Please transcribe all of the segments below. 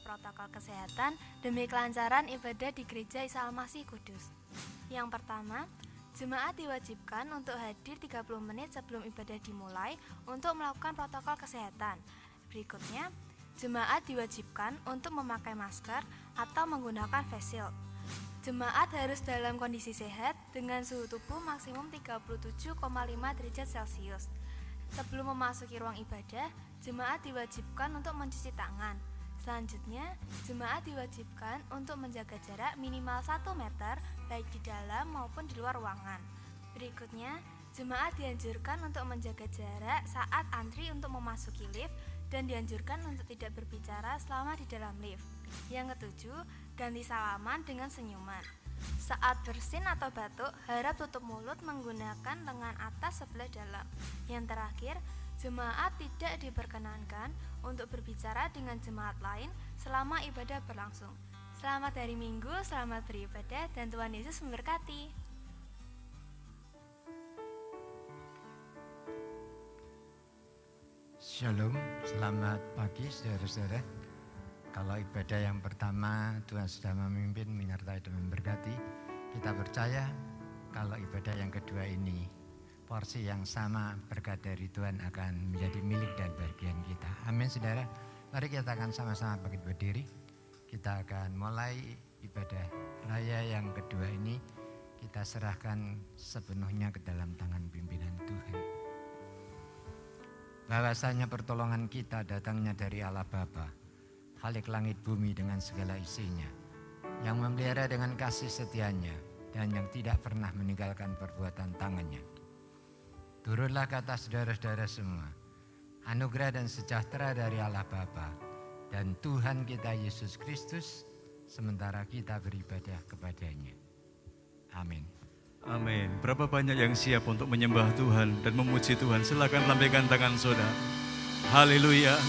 protokol kesehatan demi kelancaran ibadah di Gereja Isa Al-Masih Kudus. Yang pertama, jemaat diwajibkan untuk hadir 30 menit sebelum ibadah dimulai untuk melakukan protokol kesehatan. Berikutnya, jemaat diwajibkan untuk memakai masker atau menggunakan face shield. Jemaat harus dalam kondisi sehat dengan suhu tubuh maksimum 37,5 derajat Celcius. Sebelum memasuki ruang ibadah, jemaat diwajibkan untuk mencuci tangan. Selanjutnya, jemaat diwajibkan untuk menjaga jarak minimal 1 meter baik di dalam maupun di luar ruangan. Berikutnya, jemaat dianjurkan untuk menjaga jarak saat antri untuk memasuki lift dan dianjurkan untuk tidak berbicara selama di dalam lift. Yang ketujuh, ganti salaman dengan senyuman. Saat bersin atau batuk, harap tutup mulut menggunakan lengan atas sebelah dalam. Yang terakhir, jemaat tidak diperkenankan untuk berbicara dengan jemaat lain selama ibadah berlangsung. Selamat hari Minggu, selamat beribadah, dan Tuhan Yesus memberkati. Shalom, selamat pagi saudara-saudara. Kalau ibadah yang pertama Tuhan sudah memimpin, menyertai dan memberkati, kita percaya kalau ibadah yang kedua ini porsi yang sama berkat dari Tuhan akan menjadi milik dan bagian kita. Amin saudara. Mari kita akan sama-sama bangkit berdiri. Kita akan mulai ibadah raya yang kedua ini. Kita serahkan sepenuhnya ke dalam tangan pimpinan Tuhan. Bahwasanya pertolongan kita datangnya dari Allah Bapa, Khalik langit bumi dengan segala isinya, yang memelihara dengan kasih setianya dan yang tidak pernah meninggalkan perbuatan tangannya. Turunlah kata saudara-saudara semua, anugerah dan sejahtera dari Allah Bapa dan Tuhan kita Yesus Kristus, sementara kita beribadah kepadanya. Amin. Amin. Berapa banyak yang siap untuk menyembah Tuhan dan memuji Tuhan? Silakan lambaikan tangan saudara. Haleluya.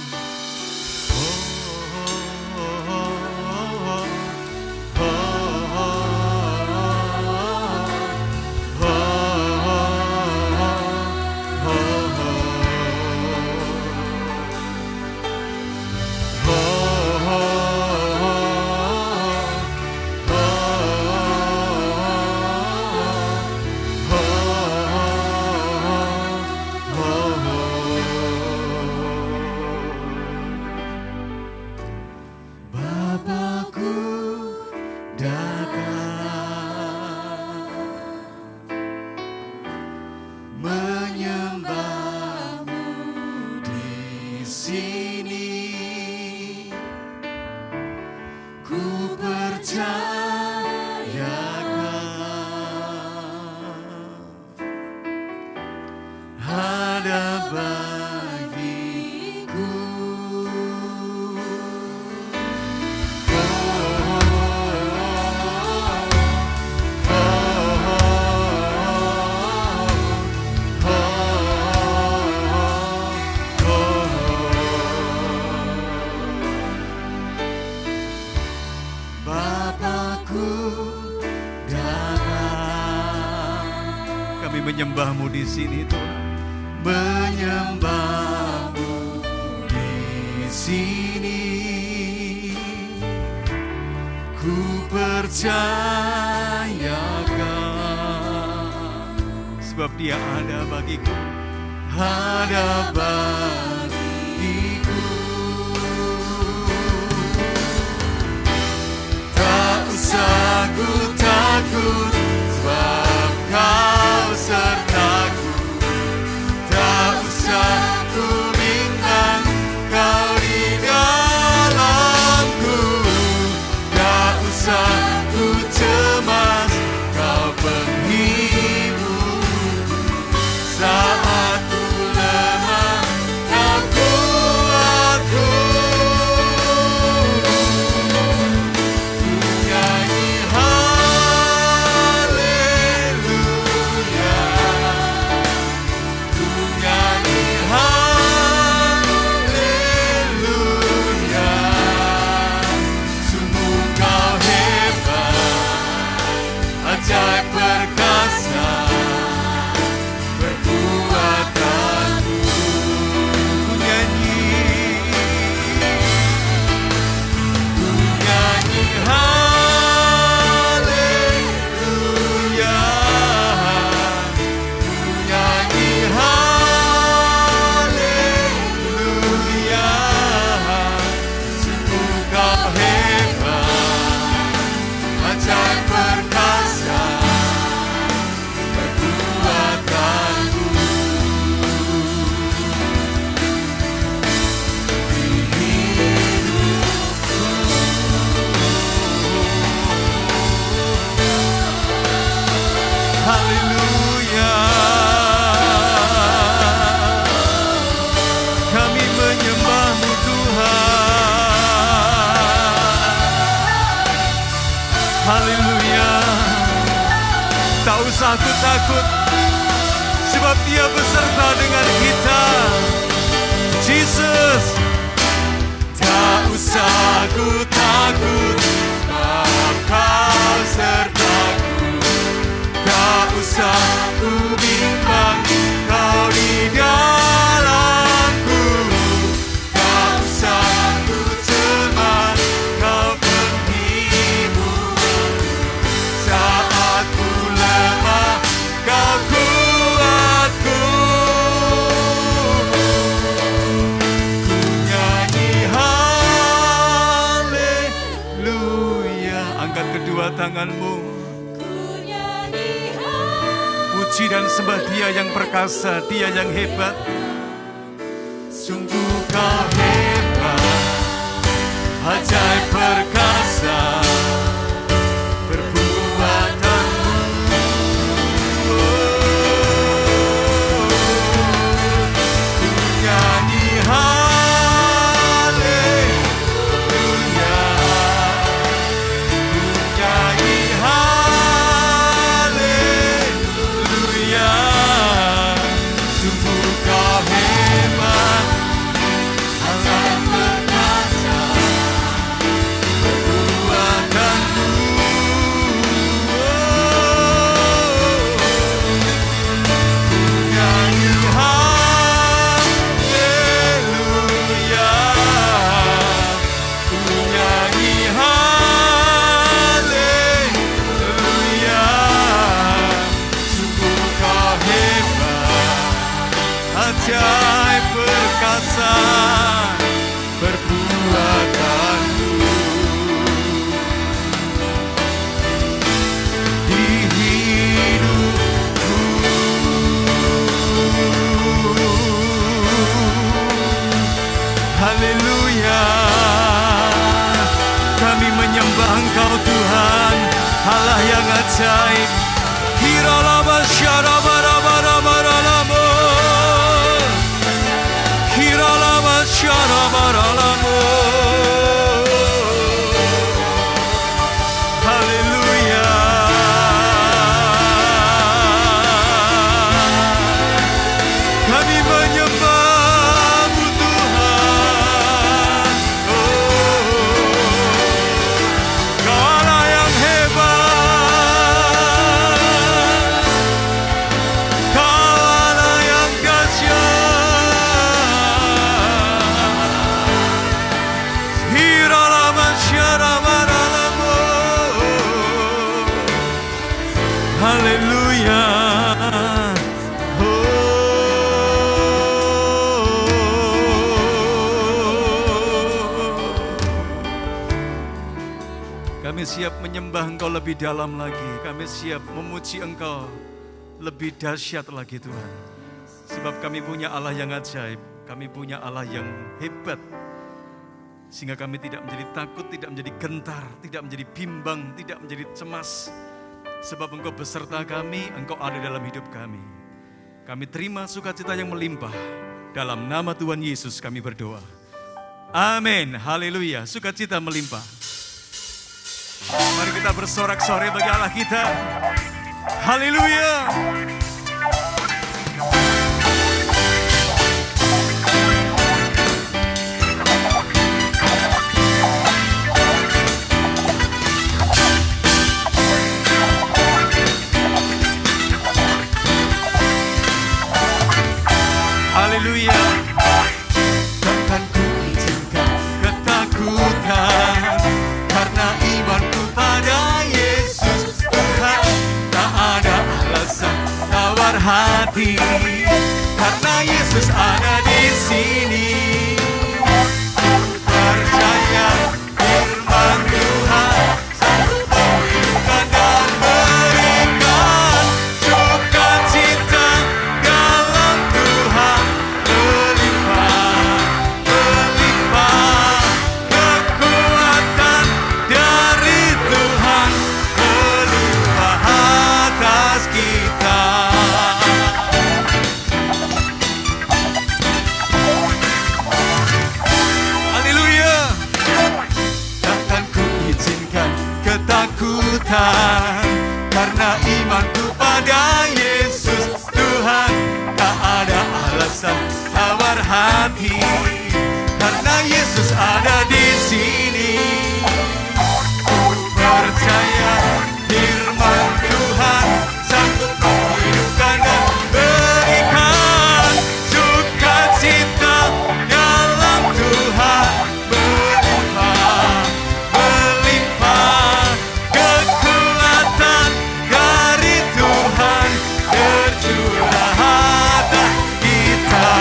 Menyembahmu di sini Tuhan, menyembahmu di sini, ku percayakan, sebab Dia ada bagiku, ada bagiku. Tak usah ku takut, sebab Kau sertaku. Tak usah ku bimbang, Kau di dalamku. Tak usah ku cemas, Kau penghiburku. Saat ku lemah, Kau kuatku. Ku nyanyi haleluya. aku takut, sebab Dia beserta dengan kita. Jesus, Tak usah ku takut, sebab Kau sertaku. Tak usah ku bimbang, Kau di dalamku. Tak usah ku cemas, Kau penghibur. Saat ku lemah, Kau kuatku. Ku nyanyi haleluya. angkat kedua tanganmu. Puji dan sembah Dia yang perkasa, Dia yang hebat. Sungguh Kau hebat, ajaib perkasa perbuatanmu. Ku nyanyi haleluya. Ku nyanyi haleluya. Sungguh Kau hebat, ajaib perkasa perbuatanmu. Ku nyanyi haleluya. Ku nyanyi haleluya. Sungguh Kau hebat, ajaib perkasa perbuatanmu. Di hidupku haleluya. Kami menyembah Engkau Tuhan, Allah yang ajaib. Hiralama syarabarabarabaralamu. Hiralama syarabaralamu. Haleluya. Kami menyembah-Mu Tuhan. Kau Allah yang hebat, Kau Allah yang dahsyat. Hiralama syarabaralamu. Haleluya. Kami siap menyembah Engkau lebih dalam lagi. Kami siap memuji Engkau lebih dahsyat lagi Tuhan. Sebab kami punya Allah yang ajaib. Kami punya Allah yang hebat. Sehingga kami tidak menjadi takut, tidak menjadi gentar, tidak menjadi bimbang, tidak menjadi cemas. Sebab Engkau beserta kami, Engkau ada dalam hidup kami. Kami terima sukacita yang melimpah. Dalam nama Tuhan Yesus kami berdoa. Amin. Haleluya. Sukacita melimpah. Mari kita bersorak-sorai bagi Allah kita. Haleluya. Haleluya. Takkan ku izinkan ketakutan, karena imanku pada Yesus Tuhan. Tak ada alasan tawar hati, karena Yesus ada di sini. Percaya firman Tuhan sanggup memulihkan dan berikan sukacita dalam Tuhan. Melimpah, melimpah kekuatan dari Tuhan, melimpah atas kita. Haleluya. Takkan ku izinkan ketakutan, karena imanku pada hati karena Yesus ada di sini. Percaya firman Tuhan sanggup menghidupkan dan berikan sukacita dalam Tuhan melimpah, melimpah kekuatan dari Tuhan tercurah atas kita.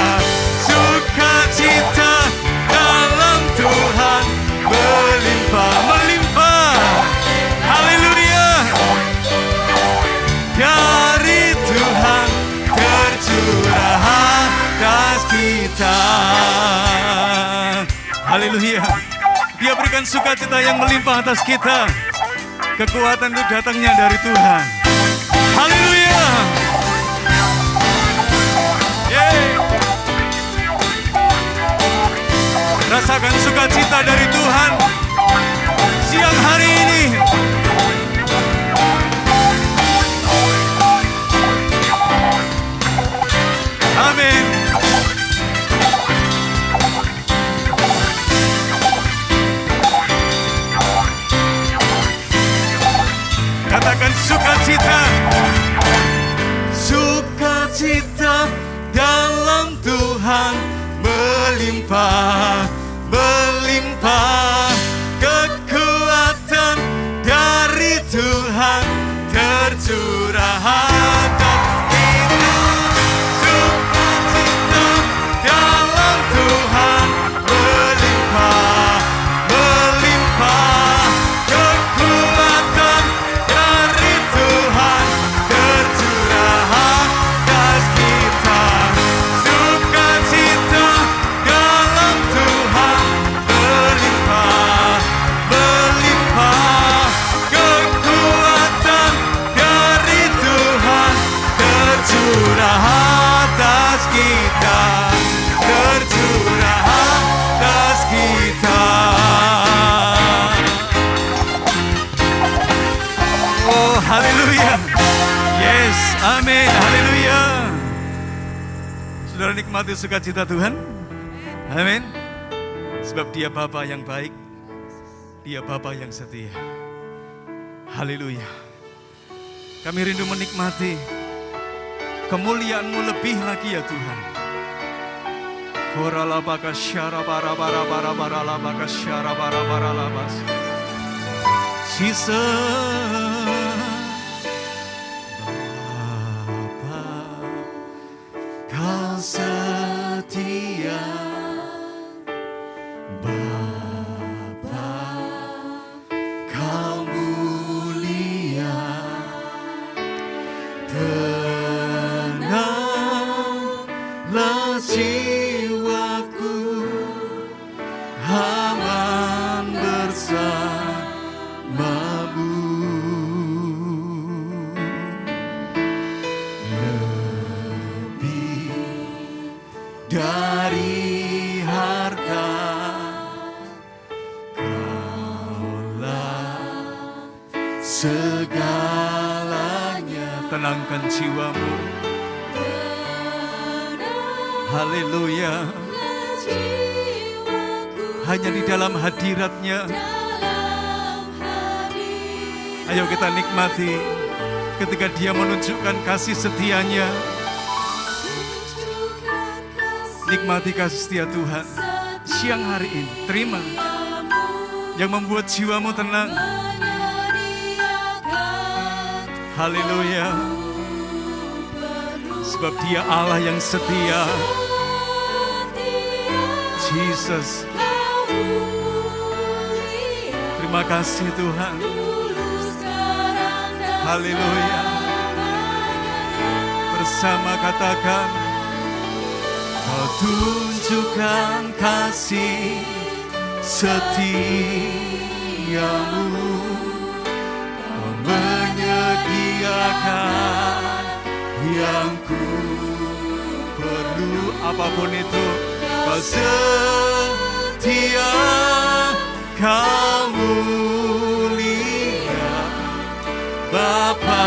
Sukacita dalam Tuhan melimpah, melimpah. Haleluya. Dari Tuhan tercurah atas kita. Haleluya. Dia berikan sukacita yang melimpah atas kita. Kekuatan itu datangnya dari Tuhan. Haleluya. Yeay. Rasakan sukacita dari Tuhan siang hari ini. Amin. Katakan sukacita. Sukacita dalam Tuhan melimpah, melimpah kekuatan dari Tuhan tercurah atas kita. Sukacita dalam Tuhan melimpah, melimpah kekuatan dari Tuhan tercurah atas kita. Sukacita dalam Tuhan melimpah, melimpah kekuatan dari Tuhan tercurah atas kita, tercurah atas kita. Oh, haleluya. Yes, amin, haleluya. Saudara nikmati sukacita Tuhan. Amin. Sebab Dia Bapa yang baik, Dia Bapa yang setia. Haleluya. Kami rindu menikmati kemuliaan-Mu lebih lagi ya Tuhan. Koralabaka syarabara bara bara bara labaka syarabara bara labas. Jesus, Bapa, Kau setia. Bapa, Kau mulia. Tenanglah jiwaku, aman bersamamu. Lebih dari harta, Kaulah segalanya. Tenangkan jiwamu. Haleluya. Hanya di dalam hadirat-Nya. Ayo kita nikmati ketika Dia menunjukkan kasih setia-Nya. Nikmati kasih setia Tuhan siang hari ini. Terima yang membuat jiwamu tenang. Haleluya. Sebab Dia Allah yang setia. Jesus. Terima kasih Tuhan. Haleluya. Bersama katakan, Kau tunjukkan kasih setiamu. Kau menyediakan yang ku perlu, apapun itu. Kau setia, Kau mulia, Bapa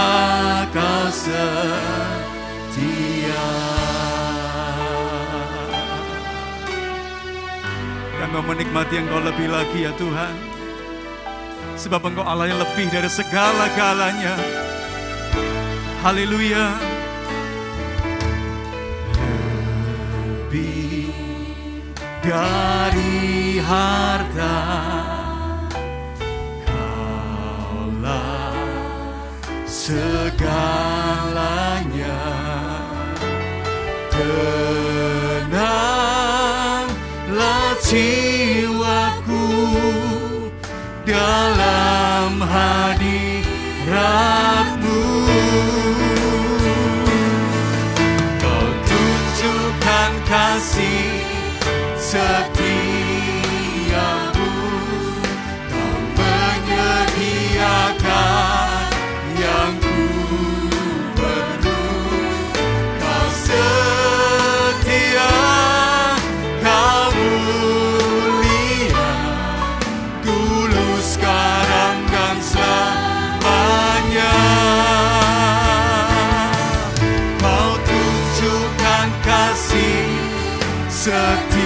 Kau setia. Kami mau menikmati Engkau lebih lagi ya Tuhan. Sebab Engkau Allah yang lebih dari segala-galanya. Haleluya. Lebih dari harta, Kaulah segalanya. Tenanglah jiwaku dalam hadirat-Mu. Kau tunjukkan kasih setiamu, Kau menyediakan yang ku perlu. Kau setia, Kau mulia, dulu, sekarang, dan selamanya. Kau tunjukkan kasih setiamu,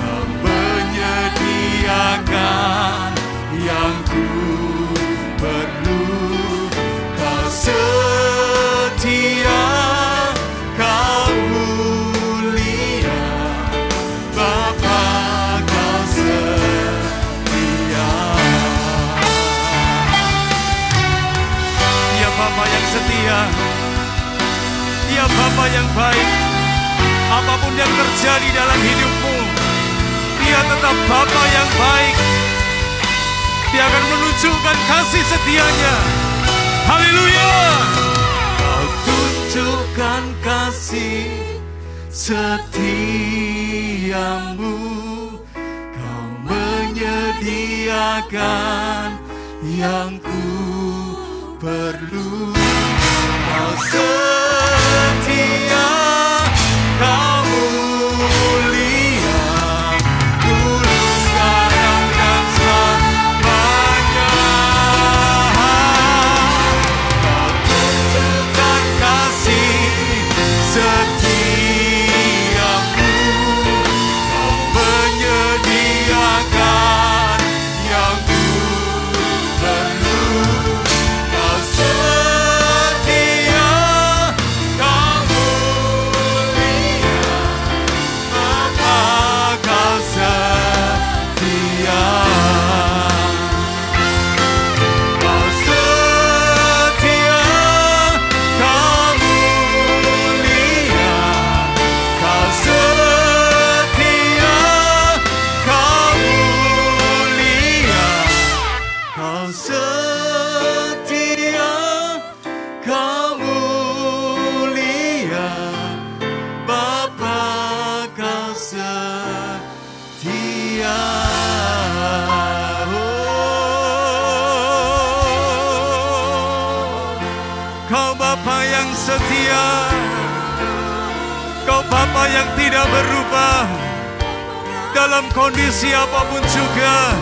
Kau menyediakan yang ku perlu. Kau setia, Kau mulia, Bapa, Kau setia. Ya Bapa yang setia, ya Bapa yang baik. Apapun yang terjadi dalam hidupmu, Dia tetap Bapa yang baik. Dia akan menunjukkan kasih setianya. Haleluya. Kau tunjukkan kasih setiamu, Kau menyediakan yang ku perlu. Kau setia, Kau mulia, dulu, sekarang, dan selamanya. Kau tunjukkan kasih setiamu, Kau menyediakan yang ku perlu. Kau setia, Kau mulia, Bapa, Kau setia. Kau setia, Kau mulia, Kau setia, Kau mulia, Kau setia, Kau mulia, Bapa, Kau setia. Kau Bapa yang setia, Kau Bapa yang tidak berubah. Dalam kondisi apapun juga,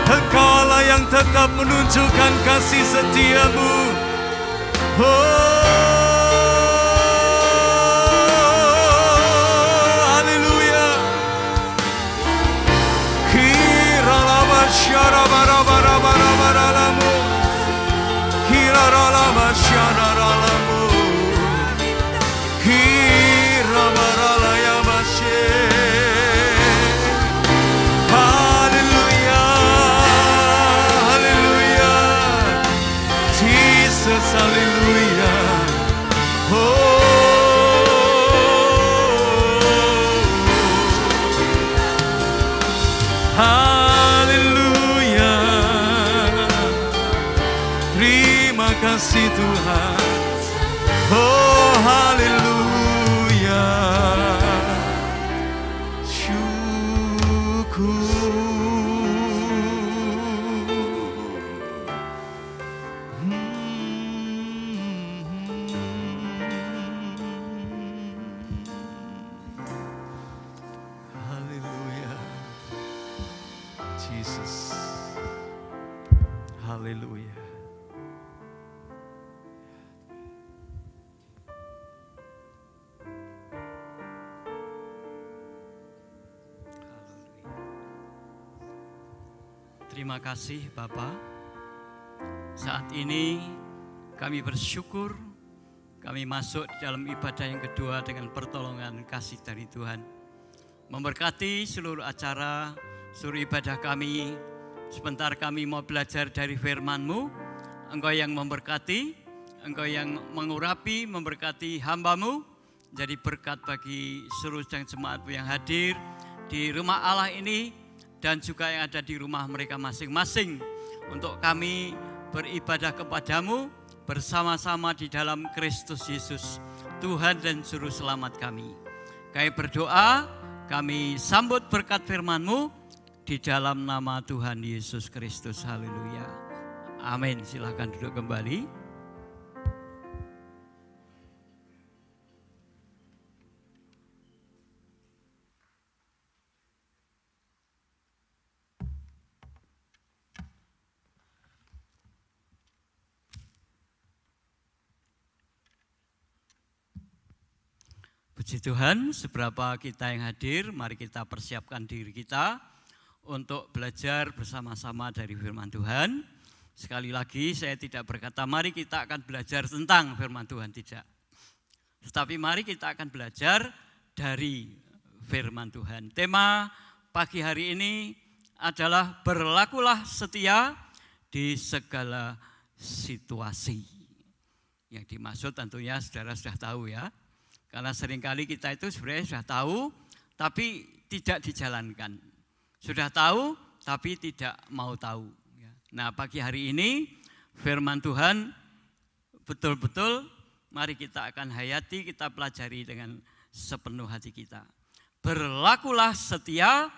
Engkau Allah yang tetap menunjukkan kasih setiamu. Haleluya. Kiralama syarabarabarabarabaralamu, kiraralama syararalamu, kirabaralayabashe. Haleluya, haleluya, Jesus, haleluya. Haleluya. Terima kasih Tuhan. Oh haleluya. Haleluya. Jesus. Haleluya. Terima kasih Bapa. Saat ini kami bersyukur kami masuk dalam ibadah yang kedua dengan pertolongan kasih dari Tuhan. Memberkati seluruh acara, seluruh ibadah kami. Sebentar kami mau belajar dari firman-Mu. Engkau yang memberkati, Engkau yang mengurapi, memberkati hamba-Mu. Jadi berkat bagi seluruh jemaat-Mu yang hadir di rumah Allah ini dan juga yang ada di rumah mereka masing-masing. Untuk kami beribadah kepadamu bersama-sama di dalam Kristus Yesus, Tuhan dan Juru Selamat kami. Kami berdoa, kami sambut berkat firman-Mu di dalam nama Tuhan Yesus Kristus. Haleluya. Amin. Silakan duduk kembali. Puji Tuhan, seberapa kita yang hadir, mari kita persiapkan diri kita untuk belajar bersama-sama dari firman Tuhan. Sekali lagi saya tidak berkata mari kita akan belajar tentang firman Tuhan, tidak. Tetapi mari kita akan belajar dari firman Tuhan. Tema pagi hari ini adalah berlakulah setia di segala situasi. Yang dimaksud tentunya saudara sudah tahu ya. Karena seringkali kita itu sebenarnya sudah tahu, tapi tidak dijalankan. Sudah tahu, tapi tidak mau tahu. Nah, pagi hari ini firman Tuhan betul-betul mari kita akan hayati, kita pelajari dengan sepenuh hati kita. Berlakulah setia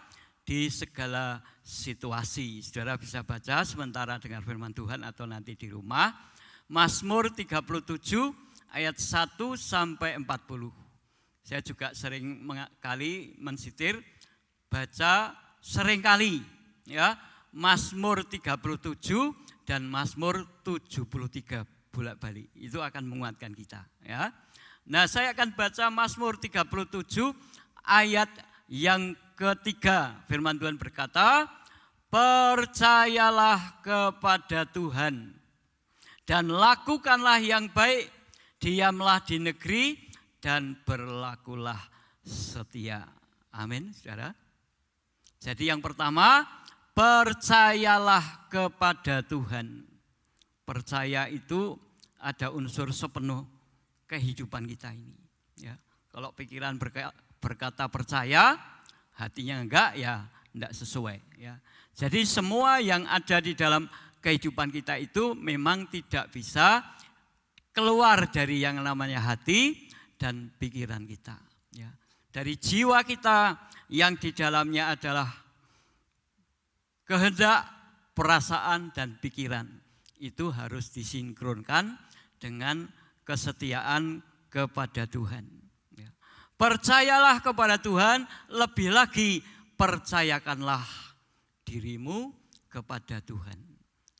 di segala situasi. Saudara bisa baca sementara dengar firman Tuhan atau nanti di rumah. Mazmur 37 ayat 1 sampai 40. Saya juga sering kali mensitir baca seringkali ya Mazmur 37 dan Mazmur 73 bolak-balik. Itu akan menguatkan kita ya. Nah, saya akan baca Mazmur 37 ayat yang ketiga. Firman Tuhan berkata, "Percayalah kepada Tuhan dan lakukanlah yang baik. Diamlah di negeri dan berlakulah setia." Amin, saudara. Jadi yang pertama, percayalah kepada Tuhan. Percaya itu ada unsur sepenuh kehidupan kita ini. Ya, kalau pikiran berkata percaya, hatinya enggak, ya enggak sesuai. Ya. Jadi semua yang ada di dalam kehidupan kita itu memang tidak bisa keluar dari yang namanya hati dan pikiran kita. Ya. Dari jiwa kita yang di dalamnya adalah kehendak, perasaan, dan pikiran. Itu harus disinkronkan dengan kesetiaan kepada Tuhan. Ya. Percayalah kepada Tuhan, lebih lagi percayakanlah dirimu kepada Tuhan.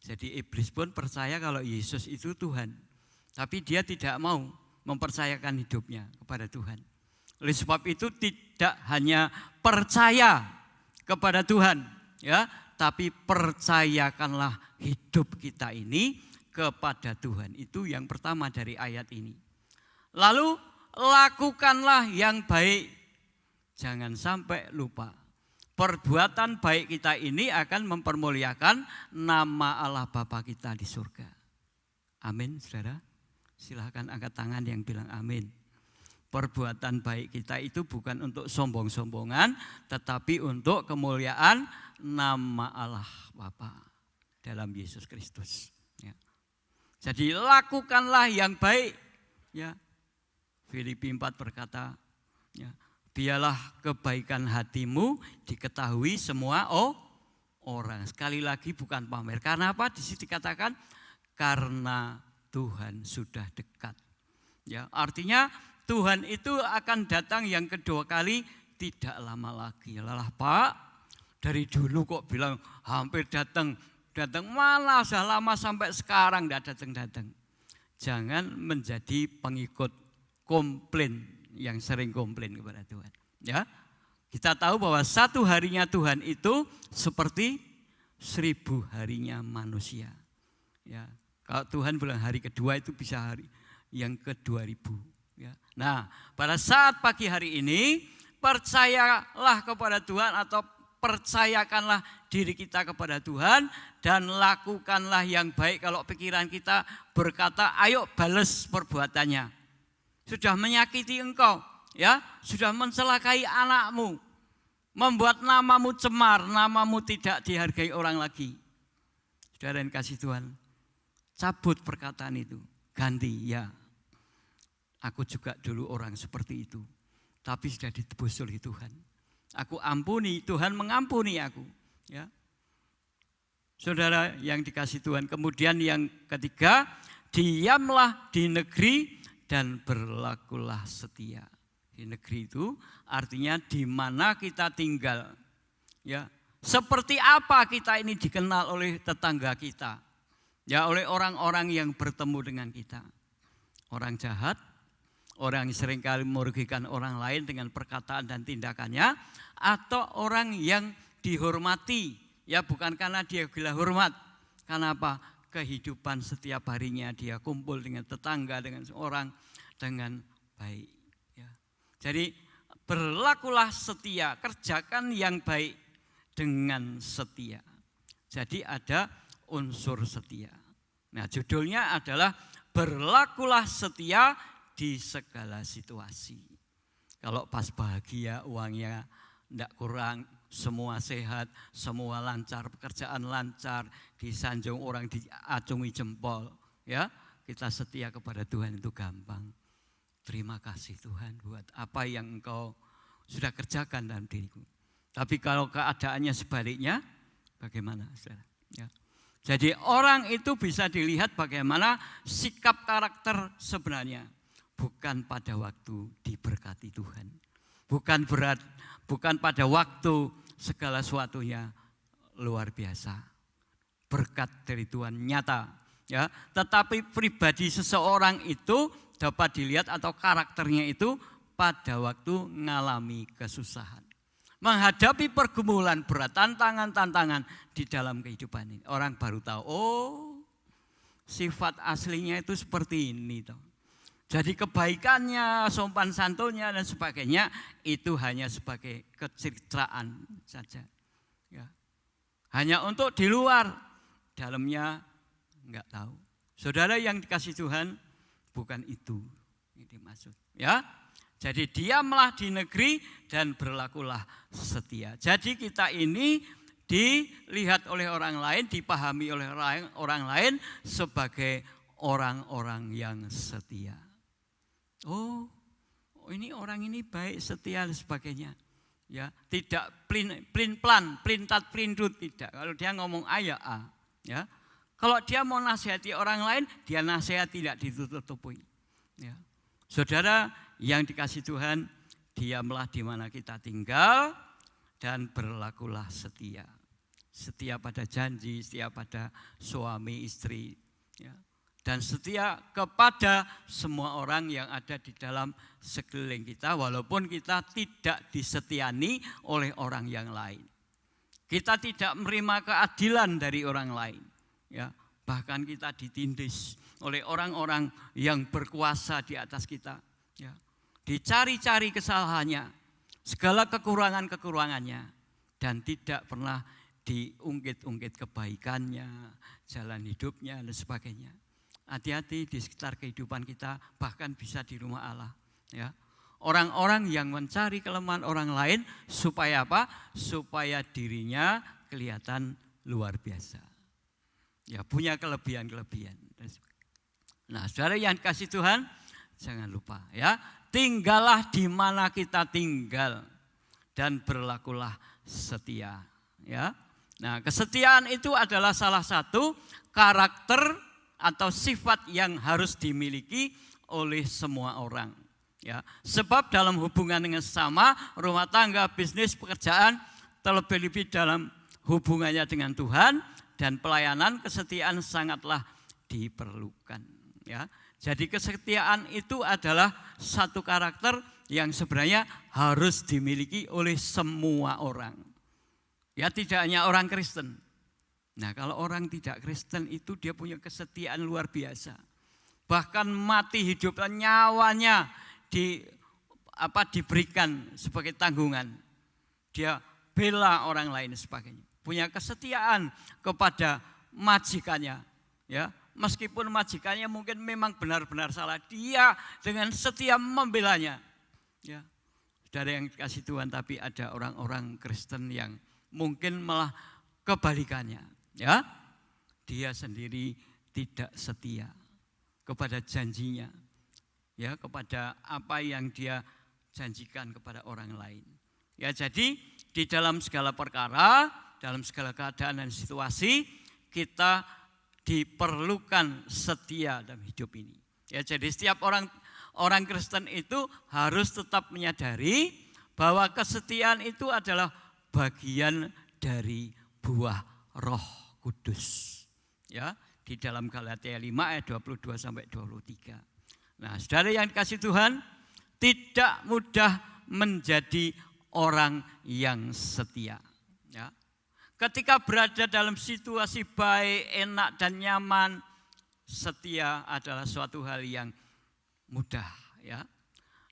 Jadi iblis pun percaya kalau Yesus itu Tuhan. Tapi dia tidak mau mempercayakan hidupnya kepada Tuhan. Oleh sebab itu tidak hanya percaya kepada Tuhan, ya, tapi percayakanlah hidup kita ini kepada Tuhan. Itu yang pertama dari ayat ini. Lalu lakukanlah yang baik. Jangan sampai lupa. Perbuatan baik kita ini akan mempermuliakan nama Allah Bapa kita di surga. Amin, saudara. Silahkan angkat tangan yang bilang amin. Perbuatan baik kita itu bukan untuk sombong-sombongan, tetapi untuk kemuliaan nama Allah Bapa dalam Yesus Kristus. Ya. Jadi lakukanlah yang baik. Ya. Filipi 4 berkata, ya, biarlah kebaikan hatimu diketahui semua orang. Sekali lagi bukan pamer. Karena apa? Di situ dikatakan karena Tuhan sudah dekat. Ya, artinya Tuhan itu akan datang yang kedua kali tidak lama lagi. Lalah Pak, dari dulu kok bilang hampir datang. Datang malah sudah lama sampai sekarang tidak datang-datang. Jangan menjadi pengikut komplain yang sering komplain kepada Tuhan. Ya, kita tahu bahwa satu harinya Tuhan itu seperti 1000 harinya manusia. Ya, kalau Tuhan bilang hari kedua itu bisa hari yang ke-2000. Ya. Nah, pada saat pagi hari ini percayalah kepada Tuhan atau percayakanlah diri kita kepada Tuhan dan lakukanlah yang baik. Kalau pikiran kita berkata, ayo balas perbuatannya. Sudah menyakiti engkau, ya, sudah mencelakai anakmu, membuat namamu cemar, namamu tidak dihargai orang lagi. Saudara yang kasih Tuhan, cabut perkataan itu, ganti, ya. Aku juga dulu orang seperti itu, tapi sudah ditebus oleh Tuhan. Aku ampuni, Tuhan mengampuni aku. Ya. Saudara yang dikasih Tuhan, kemudian yang ketiga, diamlah di negeri dan berlakulah setia. Di negeri itu artinya di mana kita tinggal. Ya. Seperti apa kita ini dikenal oleh tetangga kita. Ya, oleh orang-orang yang bertemu dengan kita. Orang jahat, orang yang seringkali merugikan orang lain dengan perkataan dan tindakannya, atau orang yang dihormati, ya bukan karena dia gila hormat, karena apa? Kehidupan setiap harinya dia kumpul dengan tetangga, dengan seorang dengan baik. Ya. Jadi berlakulah setia, kerjakan yang baik dengan setia. Jadi ada unsur setia. Nah, judulnya adalah berlakulah setia di segala situasi. Kalau pas bahagia, uangnya tidak kurang, semua sehat, semua lancar, pekerjaan lancar, disanjung orang, diacungi jempol, ya, kita setia kepada Tuhan itu gampang. Terima kasih Tuhan buat apa yang Engkau sudah kerjakan dalam diriku. Tapi kalau keadaannya sebaliknya, bagaimana, saudara? Ya. Jadi orang itu bisa dilihat bagaimana sikap karakter sebenarnya. Bukan pada waktu diberkati Tuhan. Bukan pada waktu segala sesuatunya luar biasa. Berkat dari Tuhan nyata. Ya, tetapi pribadi seseorang itu dapat dilihat atau karakternya itu pada waktu mengalami kesusahan. Menghadapi pergumulan berat, tantangan-tantangan di dalam kehidupan ini. Orang baru tahu, oh sifat aslinya itu seperti ini. Toh. Jadi kebaikannya, sopan santunnya dan sebagainya itu hanya sebagai kecitraan saja. Ya. Hanya untuk di luar, dalamnya enggak tahu. Saudara yang dikasih Tuhan, bukan itu yang dimaksud. Ya. Jadi diamlah di negeri dan berlakulah setia. Jadi kita ini dilihat oleh orang lain, dipahami oleh orang lain sebagai orang-orang yang setia. Oh, ini orang ini baik, setia dan sebagainya. Ya, tidak plin-plan, plintat plindut, tidak. Kalau dia ngomong A ya A, ya. Kalau dia mau nasihati orang lain, dia nasihat tidak ditutup-tutupi. Ya. Saudara yang dikasih Tuhan, diamlah di mana kita tinggal dan berlakulah setia. Setia pada janji, setia pada suami istri, ya. Dan setia kepada semua orang yang ada di dalam sekeliling kita, walaupun kita tidak disetiani oleh orang yang lain. Kita tidak menerima keadilan dari orang lain, ya. Bahkan kita ditindas oleh orang-orang yang berkuasa di atas kita, ya. Dicari-cari kesalahannya, segala kekurangan-kekurangannya, dan tidak pernah diungkit-ungkit kebaikannya, jalan hidupnya dan sebagainya. Hati-hati di sekitar kehidupan kita, bahkan bisa di rumah Allah. Ya. Orang-orang yang mencari kelemahan orang lain supaya apa? Supaya dirinya kelihatan luar biasa. Ya, punya kelebihan-kelebihan. Nah, saudara yang kasih Tuhan, jangan lupa ya, tinggallah di mana kita tinggal dan berlakulah setia. Ya. Nah, kesetiaan itu adalah salah satu karakter atau sifat yang harus dimiliki oleh semua orang. Ya, sebab dalam hubungan dengan sesama, rumah tangga, bisnis, pekerjaan, terlebih-lebih dalam hubungannya dengan Tuhan dan pelayanan, kesetiaan sangatlah diperlukan. Ya, jadi kesetiaan itu adalah satu karakter yang sebenarnya harus dimiliki oleh semua orang. Ya, tidak hanya orang Kristen, Nah, kalau orang tidak Kristen itu dia punya kesetiaan luar biasa. Bahkan mati hidup nyawanya diberikan sebagai tanggungan. Dia bela orang lain sebagainya. Punya kesetiaan kepada majikannya, ya. Meskipun majikannya mungkin memang benar-benar salah, dia dengan setia membelanya. Ya. Saudara yang dikasih Tuhan, tapi ada orang-orang Kristen yang mungkin malah kebalikannya, ya. Dia sendiri tidak setia kepada janjinya, ya, kepada apa yang dia janjikan kepada orang lain. Ya, jadi di dalam segala perkara, dalam segala keadaan dan situasi, kita diperlukan setia dalam hidup ini. Ya, jadi setiap orang Kristen itu harus tetap menyadari bahwa kesetiaan itu adalah bagian dari buah Roh Kudus. Ya, di dalam Galatia 5 ayat 22 sampai 23. Nah, saudara yang dikasih Tuhan, tidak mudah menjadi orang yang setia. Ya. Ketika berada dalam situasi baik, enak dan nyaman, setia adalah suatu hal yang mudah, ya.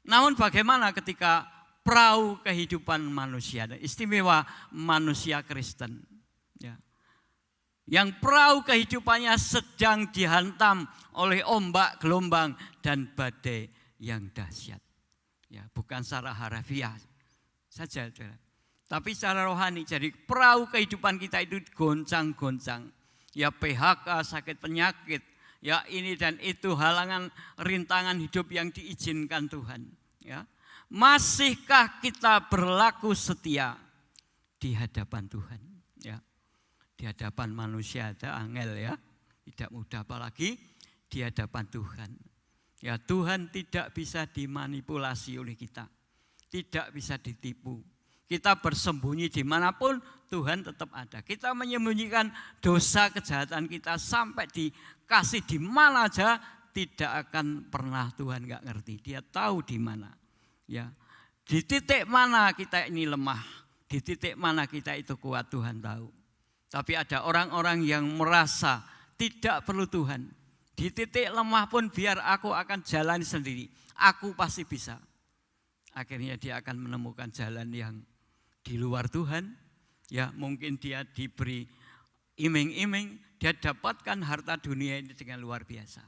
Namun bagaimana ketika perahu kehidupan manusia, istimewa manusia Kristen, ya, yang perahu kehidupannya sedang dihantam oleh ombak, gelombang dan badai yang dahsyat. Ya, bukan secara harafiah saja, tapi secara rohani. Jadi perahu kehidupan kita itu goncang-goncang. Ya, PHK, sakit penyakit, ya ini dan itu, halangan rintangan hidup yang diizinkan Tuhan. Ya, masihkah kita berlaku setia di hadapan Tuhan? Ya, di hadapan manusia ada angel, ya, tidak mudah, apalagi di hadapan Tuhan. Ya, Tuhan tidak bisa dimanipulasi oleh kita, tidak bisa ditipu. Kita bersembunyi dimanapun, Tuhan tetap ada. Kita menyembunyikan dosa kejahatan kita sampai dikasih di mana aja, tidak akan pernah Tuhan nggak ngerti. Dia tahu di mana. Ya, di titik mana kita ini lemah, di titik mana kita itu kuat, Tuhan tahu. Tapi ada orang-orang yang merasa tidak perlu Tuhan. Di titik lemah pun biar aku akan jalan sendiri. Aku pasti bisa. Akhirnya dia akan menemukan jalan yang di luar Tuhan. Ya, mungkin dia diberi iming-iming, dia dapatkan harta dunia ini dengan luar biasa.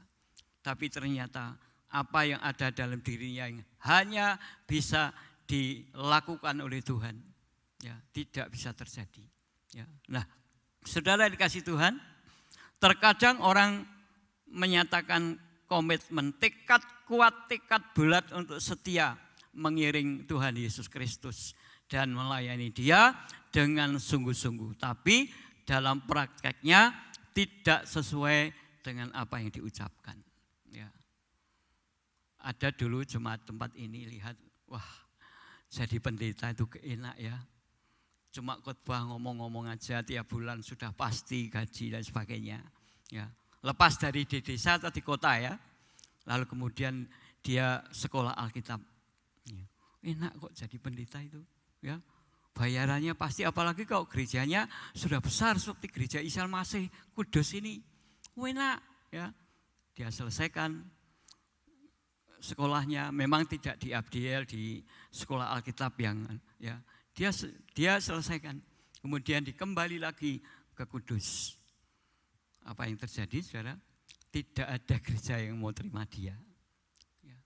Tapi ternyata apa yang ada dalam dirinya yang hanya bisa dilakukan oleh Tuhan, ya, tidak bisa terjadi. Ya. Nah, saudara dikasih Tuhan, terkadang orang menyatakan komitmen, tekad kuat, tekad bulat untuk setia mengiring Tuhan Yesus Kristus dan melayani Dia dengan sungguh-sungguh. Tapi dalam prakteknya tidak sesuai dengan apa yang diucapkan. Ya. Ada dulu jemaat tempat ini lihat, wah, jadi pendeta itu enak, ya. Cuma khotbah ngomong-ngomong aja, tiap bulan sudah pasti gaji dan sebagainya. Ya. Lepas dari di desa atau di kota, ya. Lalu kemudian dia sekolah Alkitab. Ya. Enak kok jadi pendeta itu. Ya, bayarannya pasti, apalagi kalau gerejanya sudah besar seperti gereja Isa Al-Masih Kudus ini, enak, ya. Dia selesaikan sekolahnya, memang tidak di Abdiel, di sekolah Alkitab yang, ya, dia selesaikan, kemudian dikembali lagi ke Kudus. Apa yang terjadi, saudara? Tidak ada gereja yang mau terima dia, ya.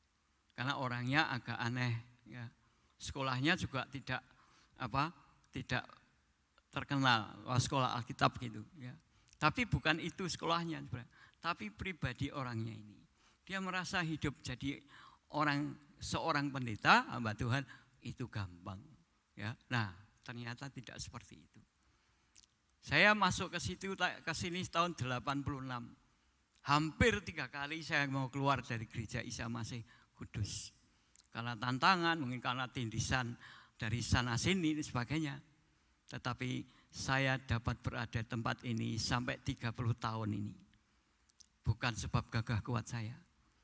Karena orangnya agak aneh, ya. Sekolahnya juga tidak terkenal, sekolah Alkitab gitu, ya. Tapi bukan itu sekolahnya, tapi pribadi orangnya ini. Dia merasa hidup jadi seorang pendeta, hamba Tuhan itu gampang, ya. Nah, ternyata tidak seperti itu. Saya masuk ke sini tahun 86. Hampir 3 kali saya mau keluar dari gereja Isa Masih Kudus. Karena tantangan, mungkin karena tindisan dari sana sini dan sebagainya. Tetapi saya dapat berada di tempat ini sampai 30 tahun ini. Bukan sebab gagah kuat saya,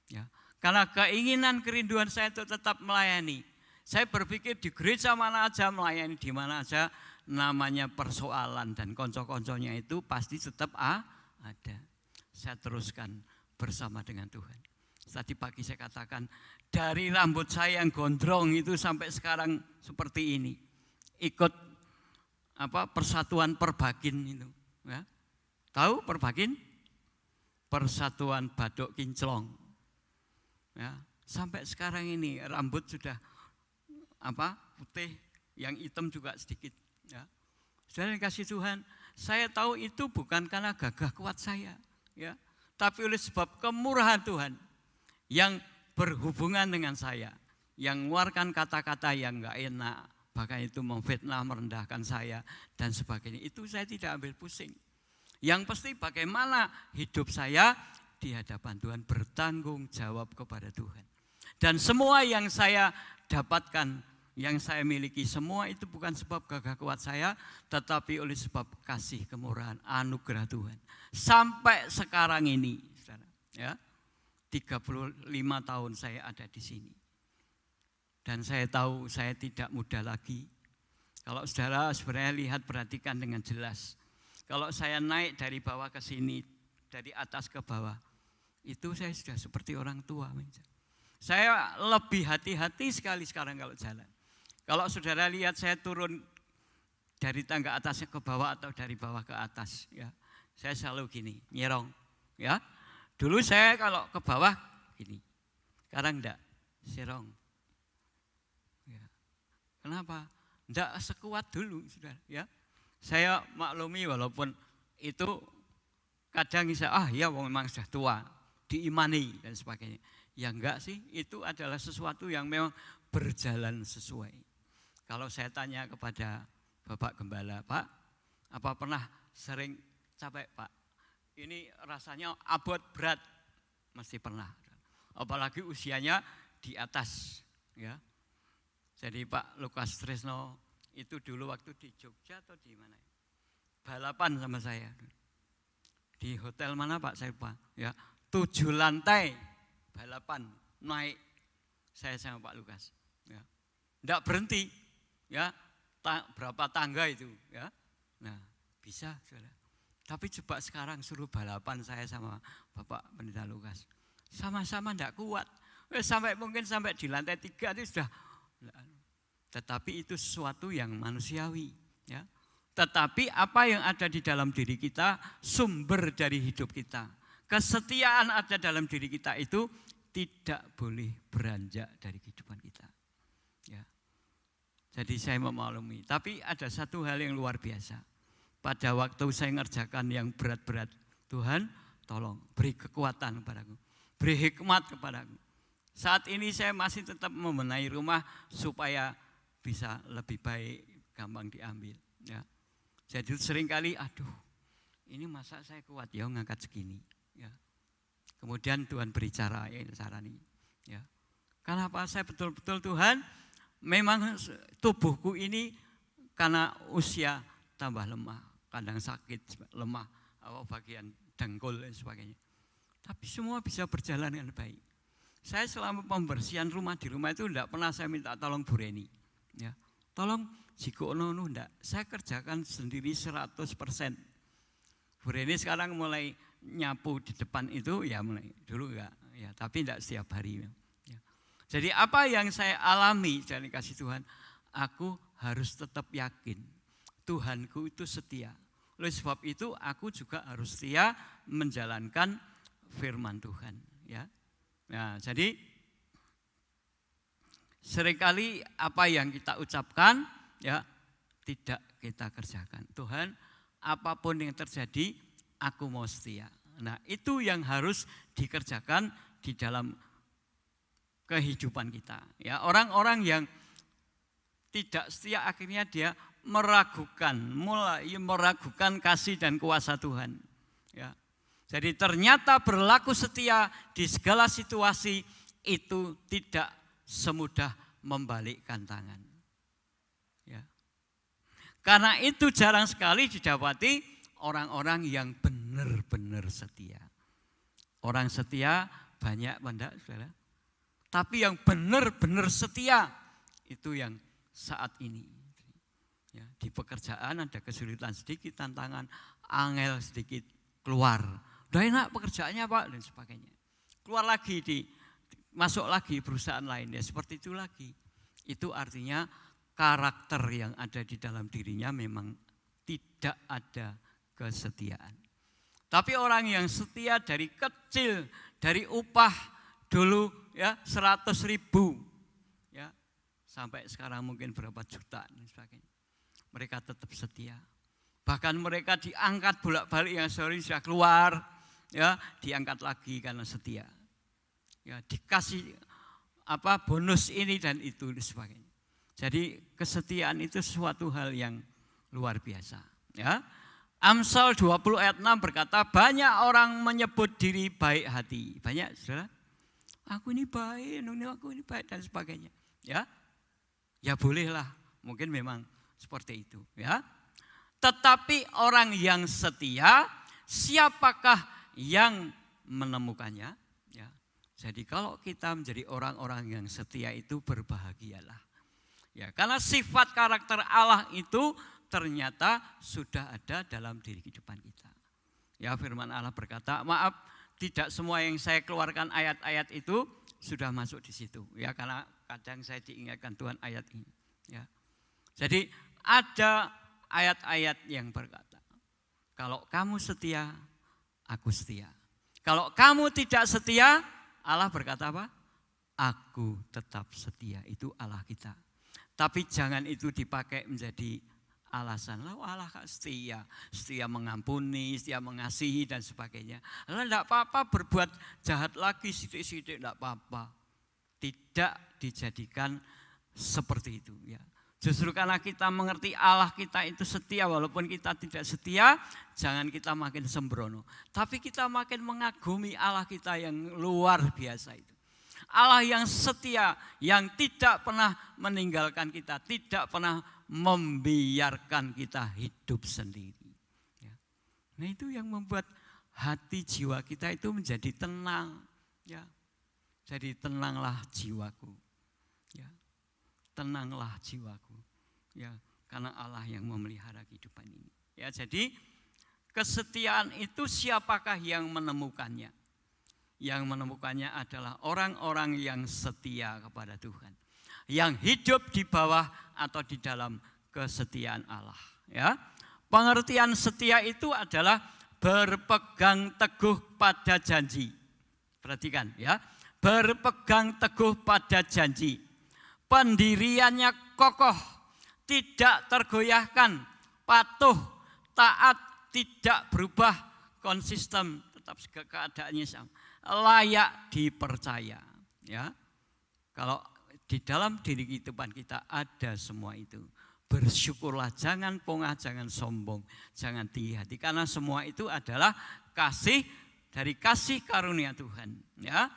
ya. Karena keinginan, kerinduan saya untuk tetap melayani. Saya berpikir di gereja mana aja, melayani di mana aja, namanya persoalan dan konco-konconya itu pasti tetap ada. Saya teruskan bersama dengan Tuhan. Tadi pagi saya katakan, dari rambut saya yang gondrong itu sampai sekarang seperti ini. Ikut persatuan Perbagin itu. Ya. Tahu Perbagin? Persatuan Badok Kinclong. Ya. Sampai sekarang ini rambut sudah putih, yang hitam juga sedikit. Ya. Saudara yang kasih Tuhan, saya tahu itu bukan karena gagah kuat saya, ya, tapi oleh sebab kemurahan Tuhan yang berhubungan dengan saya, yang mengeluarkan kata-kata yang enggak enak, bahkan itu memfitnah, merendahkan saya dan sebagainya. Itu saya tidak ambil pusing. Yang pasti bagaimana hidup saya di hadapan Tuhan, bertanggung jawab kepada Tuhan. Dan semua yang saya dapatkan, yang saya miliki, semua itu bukan sebab gagah kuat saya, tetapi oleh sebab kasih, kemurahan, anugerah Tuhan. Sampai sekarang ini, saudara, ya, 35 tahun saya ada di sini. Dan saya tahu saya tidak muda lagi. Kalau saudara sebenarnya lihat, perhatikan dengan jelas. Kalau saya naik dari bawah ke sini, dari atas ke bawah, itu saya sudah seperti orang tua. Saya lebih hati-hati sekali sekarang kalau jalan. Kalau saudara lihat saya turun dari tangga atasnya ke bawah atau dari bawah ke atas, ya, saya selalu gini, nyerong, ya. Dulu saya kalau ke bawah gini, sekarang enggak, serong. Ya. Kenapa? Enggak sekuat dulu, saudara. Ya. Saya maklumi walaupun itu kadang saya, ya memang sudah tua, diimani dan sebagainya. Ya enggak sih, itu adalah sesuatu yang memang berjalan sesuai. Kalau saya tanya kepada Bapak Gembala, Pak, apa pernah sering capek, Pak? Ini rasanya abot berat, mesti pernah. Apalagi usianya di atas, ya. Jadi Pak Lukas Tresno itu dulu waktu di Jogja atau di mana? Balapan sama saya. Di hotel mana Pak, saya lupa, ya. 7 lantai balapan naik saya sama Pak Lukas, ya. Enggak berhenti, ya, berapa tangga itu, ya. Nah, bisa, saudara. Tapi coba sekarang suruh balapan saya sama Bapak Pendeta Lukas, sama-sama enggak kuat. Mungkin sampai di lantai 3 itu sudah. Tetapi itu sesuatu yang manusiawi, ya. Tetapi apa yang ada di dalam diri kita, sumber dari hidup kita, kesetiaan ada dalam diri kita itu tidak boleh beranjak dari kehidupan kita. Ya. Jadi saya memaklumi. Tapi ada satu hal yang luar biasa. Pada waktu saya ngerjakan yang berat-berat, Tuhan tolong beri kekuatan kepadaku, beri hikmat kepadaku. Saat ini saya masih tetap membenahi rumah supaya bisa lebih baik, gampang diambil. Ya. Jadi seringkali, ini masa saya kuat ya ngangkat segini. Ya. Kemudian Tuhan beri cara ini. Ya. Kenapa saya betul-betul Tuhan, memang tubuhku ini karena usia tambah lemah, kadang sakit, lemah, bagian dengkul dan sebagainya. Tapi semua bisa berjalan dengan baik. Saya selama pembersihan rumah di rumah itu tidak pernah saya minta tolong Bu Reni. Ya. Tolong Jikono enggak, saya kerjakan sendiri 100%. Bu Reni sekarang mulai nyapu di depan itu ya mulai dulu enggak, ya, tapi enggak setiap hari. Ya. Jadi apa yang saya alami dari kasih Tuhan, aku harus tetap yakin Tuhanku itu setia. Oleh sebab itu aku juga harus setia menjalankan firman Tuhan. Ya. Nah, jadi seringkali apa yang kita ucapkan ya tidak kita kerjakan. Tuhan, apapun yang terjadi, aku mau setia. Nah, itu yang harus dikerjakan di dalam kehidupan kita. Ya, orang-orang yang tidak setia akhirnya dia mulai meragukan kasih dan kuasa Tuhan. Ya. Jadi ternyata berlaku setia di segala situasi itu tidak semudah membalikkan tangan. Ya. Karena itu jarang sekali didapati orang-orang yang benar-benar setia. Orang setia banyak, saudara. Tapi yang benar-benar setia itu yang saat ini. Ya, di pekerjaan ada kesulitan sedikit, tantangan, angel sedikit, keluar. Udah enak pekerjaannya Pak, dan sebagainya. Keluar lagi, masuk lagi perusahaan lain, ya seperti itu lagi. Itu artinya karakter yang ada di dalam dirinya memang tidak ada kesetiaan. Tapi orang yang setia dari kecil, dari upah dulu ya 100.000 ya sampai sekarang mungkin berapa juta dan sebagainya. Mereka tetap setia. Bahkan mereka diangkat bolak-balik yang sorry sudah keluar ya, diangkat lagi karena setia. Ya, dikasih bonus ini dan itu dan sebagainya. Jadi kesetiaan itu suatu hal yang luar biasa ya. Amsal 20 ayat 6 berkata, banyak orang menyebut diri baik hati. Banyak, saudara. Aku ini baik, aku ini baik dan sebagainya. Ya, ya bolehlah. Mungkin memang seperti itu. Ya. Tetapi orang yang setia, siapakah yang menemukannya? Ya. Jadi kalau kita menjadi orang-orang yang setia itu berbahagialah. Ya, karena sifat karakter Allah itu ternyata sudah ada dalam diri kehidupan kita. Ya, firman Allah berkata, maaf, tidak semua yang saya keluarkan ayat-ayat itu sudah masuk di situ. Ya, karena kadang saya diingatkan Tuhan ayat ini. Ya. Jadi ada ayat-ayat yang berkata, kalau kamu setia, aku setia. Kalau kamu tidak setia, Allah berkata apa? Aku tetap setia. Itu Allah kita. Tapi jangan itu dipakai menjadi alasan, Allah setia, setia mengampuni, setia mengasihi dan sebagainya. Lalu tidak apa-apa berbuat jahat lagi, sidik-sidik tidak apa-apa. Tidak dijadikan seperti itu. Ya. Justru karena kita mengerti Allah kita itu setia, walaupun kita tidak setia, jangan kita makin sembrono. Tapi kita makin mengagumi Allah kita yang luar biasa itu. Allah yang setia, yang tidak pernah meninggalkan kita, tidak pernah membiarkan kita hidup sendiri. Ya. Nah itu yang membuat hati jiwa kita itu menjadi tenang. Ya. Jadi tenanglah jiwaku. Ya. Tenanglah jiwaku. Ya. Karena Allah yang memelihara kehidupan ini. Ya, jadi kesetiaan itu siapakah yang menemukannya? Yang menemukannya adalah orang-orang yang setia kepada Tuhan. Yang hidup di bawah atau di dalam kesetiaan Allah. Ya. Pengertian setia itu adalah berpegang teguh pada janji. Perhatikan ya. Berpegang teguh pada janji. Pendiriannya kokoh, tidak tergoyahkan, patuh, taat, tidak berubah, konsisten, tetap keadaannya sama. Layak dipercaya. Ya. Kalau di dalam diri kehidupan kita ada semua itu. Bersyukurlah, jangan pongah, jangan sombong, jangan tinggi hati. Karena semua itu adalah kasih dari kasih karunia Tuhan. Ya.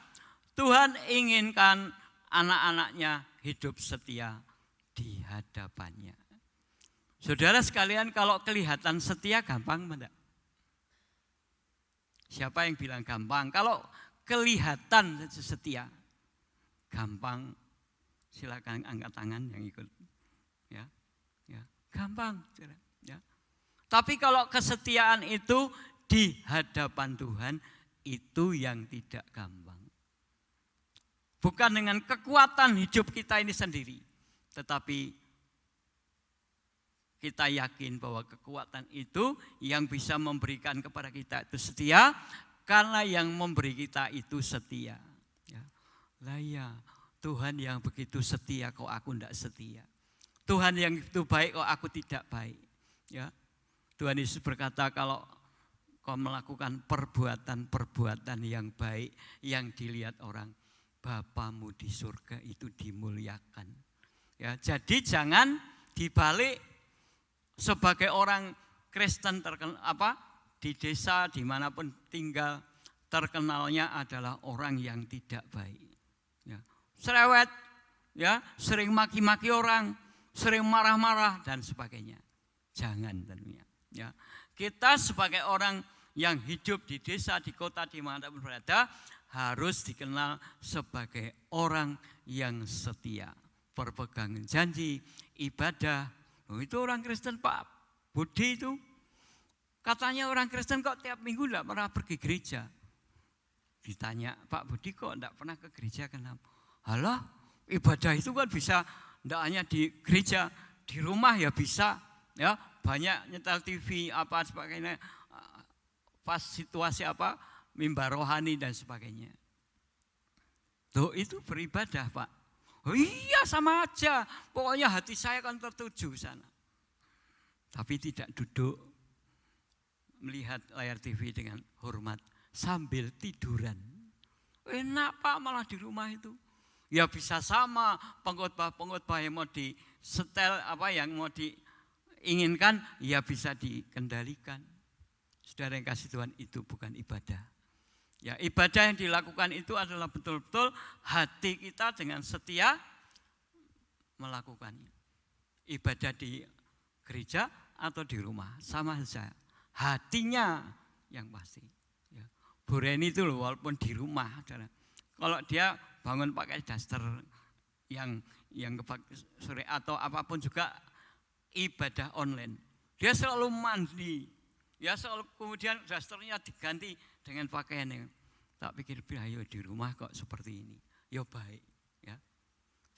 Tuhan inginkan anak-anaknya hidup setia di hadapannya. Saudara sekalian, kalau kelihatan setia gampang enggak? Siapa yang bilang gampang? Kalau kelihatan setia, gampang. Silakan angkat tangan yang ikut. Ya, ya, gampang. Ya. Tapi kalau kesetiaan itu di hadapan Tuhan, itu yang tidak gampang. Bukan dengan kekuatan hidup kita ini sendiri, tetapi kita yakin bahwa kekuatan itu yang bisa memberikan kepada kita itu setia, karena yang memberi kita itu setia. Ya. Lah ya, Tuhan yang begitu setia kok aku tidak setia. Tuhan yang begitu baik kok aku tidak baik. Ya. Tuhan Yesus berkata, kalau kau melakukan perbuatan-perbuatan yang baik, yang dilihat orang, Bapamu di surga itu dimuliakan. Ya, jadi jangan dibalik. Sebagai orang Kristen terkenal di desa dimanapun tinggal, terkenalnya adalah orang yang tidak baik. Ya. Cerewet, ya, sering maki-maki orang, sering marah-marah dan sebagainya. Jangan tentunya. Ya. Kita sebagai orang yang hidup di desa, di kota, dimanapun berada, harus dikenal sebagai orang yang setia. perpegangan janji, ibadah. Itu orang Kristen Pak Budi itu. Katanya orang Kristen kok tiap minggu tidak pernah pergi gereja. Ditanya, Pak Budi kok tidak pernah ke gereja, kenapa? Halah, ibadah itu kan bisa tidak hanya di gereja, di rumah ya bisa. Ya, banyak nyetel TV apa sebagainya, pas situasi apa, mimbar rohani dan sebagainya. Tuh itu beribadah Pak. Oh iya sama aja, pokoknya hati saya kan tertuju sana. Tapi tidak duduk melihat layar TV dengan hormat sambil tiduran. Enak Pak malah di rumah itu. Ya bisa sama pengkhotbah yang mau disetel apa yang mau diinginkan ya bisa dikendalikan. Saudara yang kasih Tuhan, itu bukan ibadah. Ya, ibadah yang dilakukan itu adalah betul-betul hati kita dengan setia melakukannya. Ibadah di gereja atau di rumah sama saja. Hatinya yang pasti. Ya. Bu Reni itu loh, walaupun di rumah, kalau dia bangun pakai daster yang sore atau apapun juga ibadah online, dia selalu mandi. Ya selalu kemudian dasternya diganti dengan pakaian yang tak pikir ayo di rumah kok seperti ini. Ya baik ya.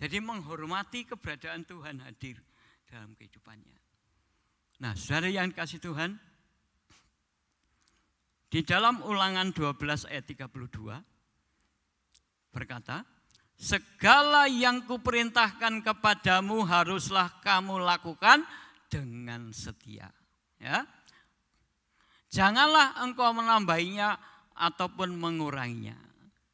Jadi menghormati keberadaan Tuhan hadir dalam kehidupannya. Nah, saudara yang kasih Tuhan, di dalam Ulangan 12 ayat 32 berkata, segala yang kuperintahkan kepadamu haruslah kamu lakukan dengan setia. Ya. Janganlah engkau menambahinya ataupun menguranginya.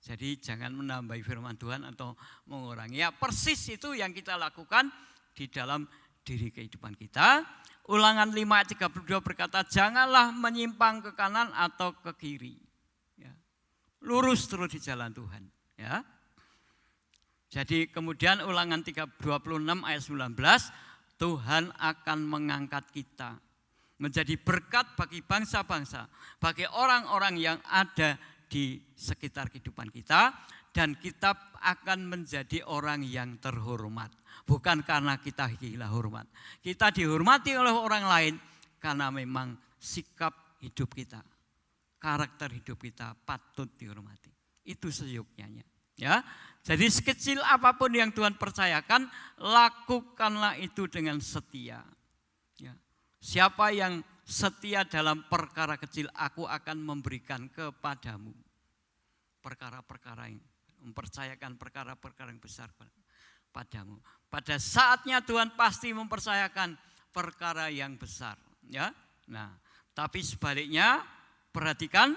Jadi jangan menambahi firman Tuhan atau mengurangi. Ya persis itu yang kita lakukan di dalam diri kehidupan kita. Ulangan 5 ayat 32 berkata, janganlah menyimpang ke kanan atau ke kiri. Ya. Lurus terus di jalan Tuhan. Ya. Jadi kemudian Ulangan 26 ayat 19, Tuhan akan mengangkat kita menjadi berkat bagi bangsa-bangsa, bagi orang-orang yang ada di sekitar kehidupan kita, dan kita akan menjadi orang yang terhormat. Bukan karena kita gila hormat. Kita dihormati oleh orang lain karena memang sikap hidup kita, karakter hidup kita patut dihormati. Itu seyuknya. Ya. Jadi sekecil apapun yang Tuhan percayakan, lakukanlah itu dengan setia. Ya. Siapa yang setia dalam perkara kecil, aku akan memberikan kepadamu perkara-perkara yang mempercayakan perkara-perkara yang besar padamu. Pada saatnya Tuhan pasti mempercayakan perkara yang besar. Ya. Nah, tapi sebaliknya perhatikan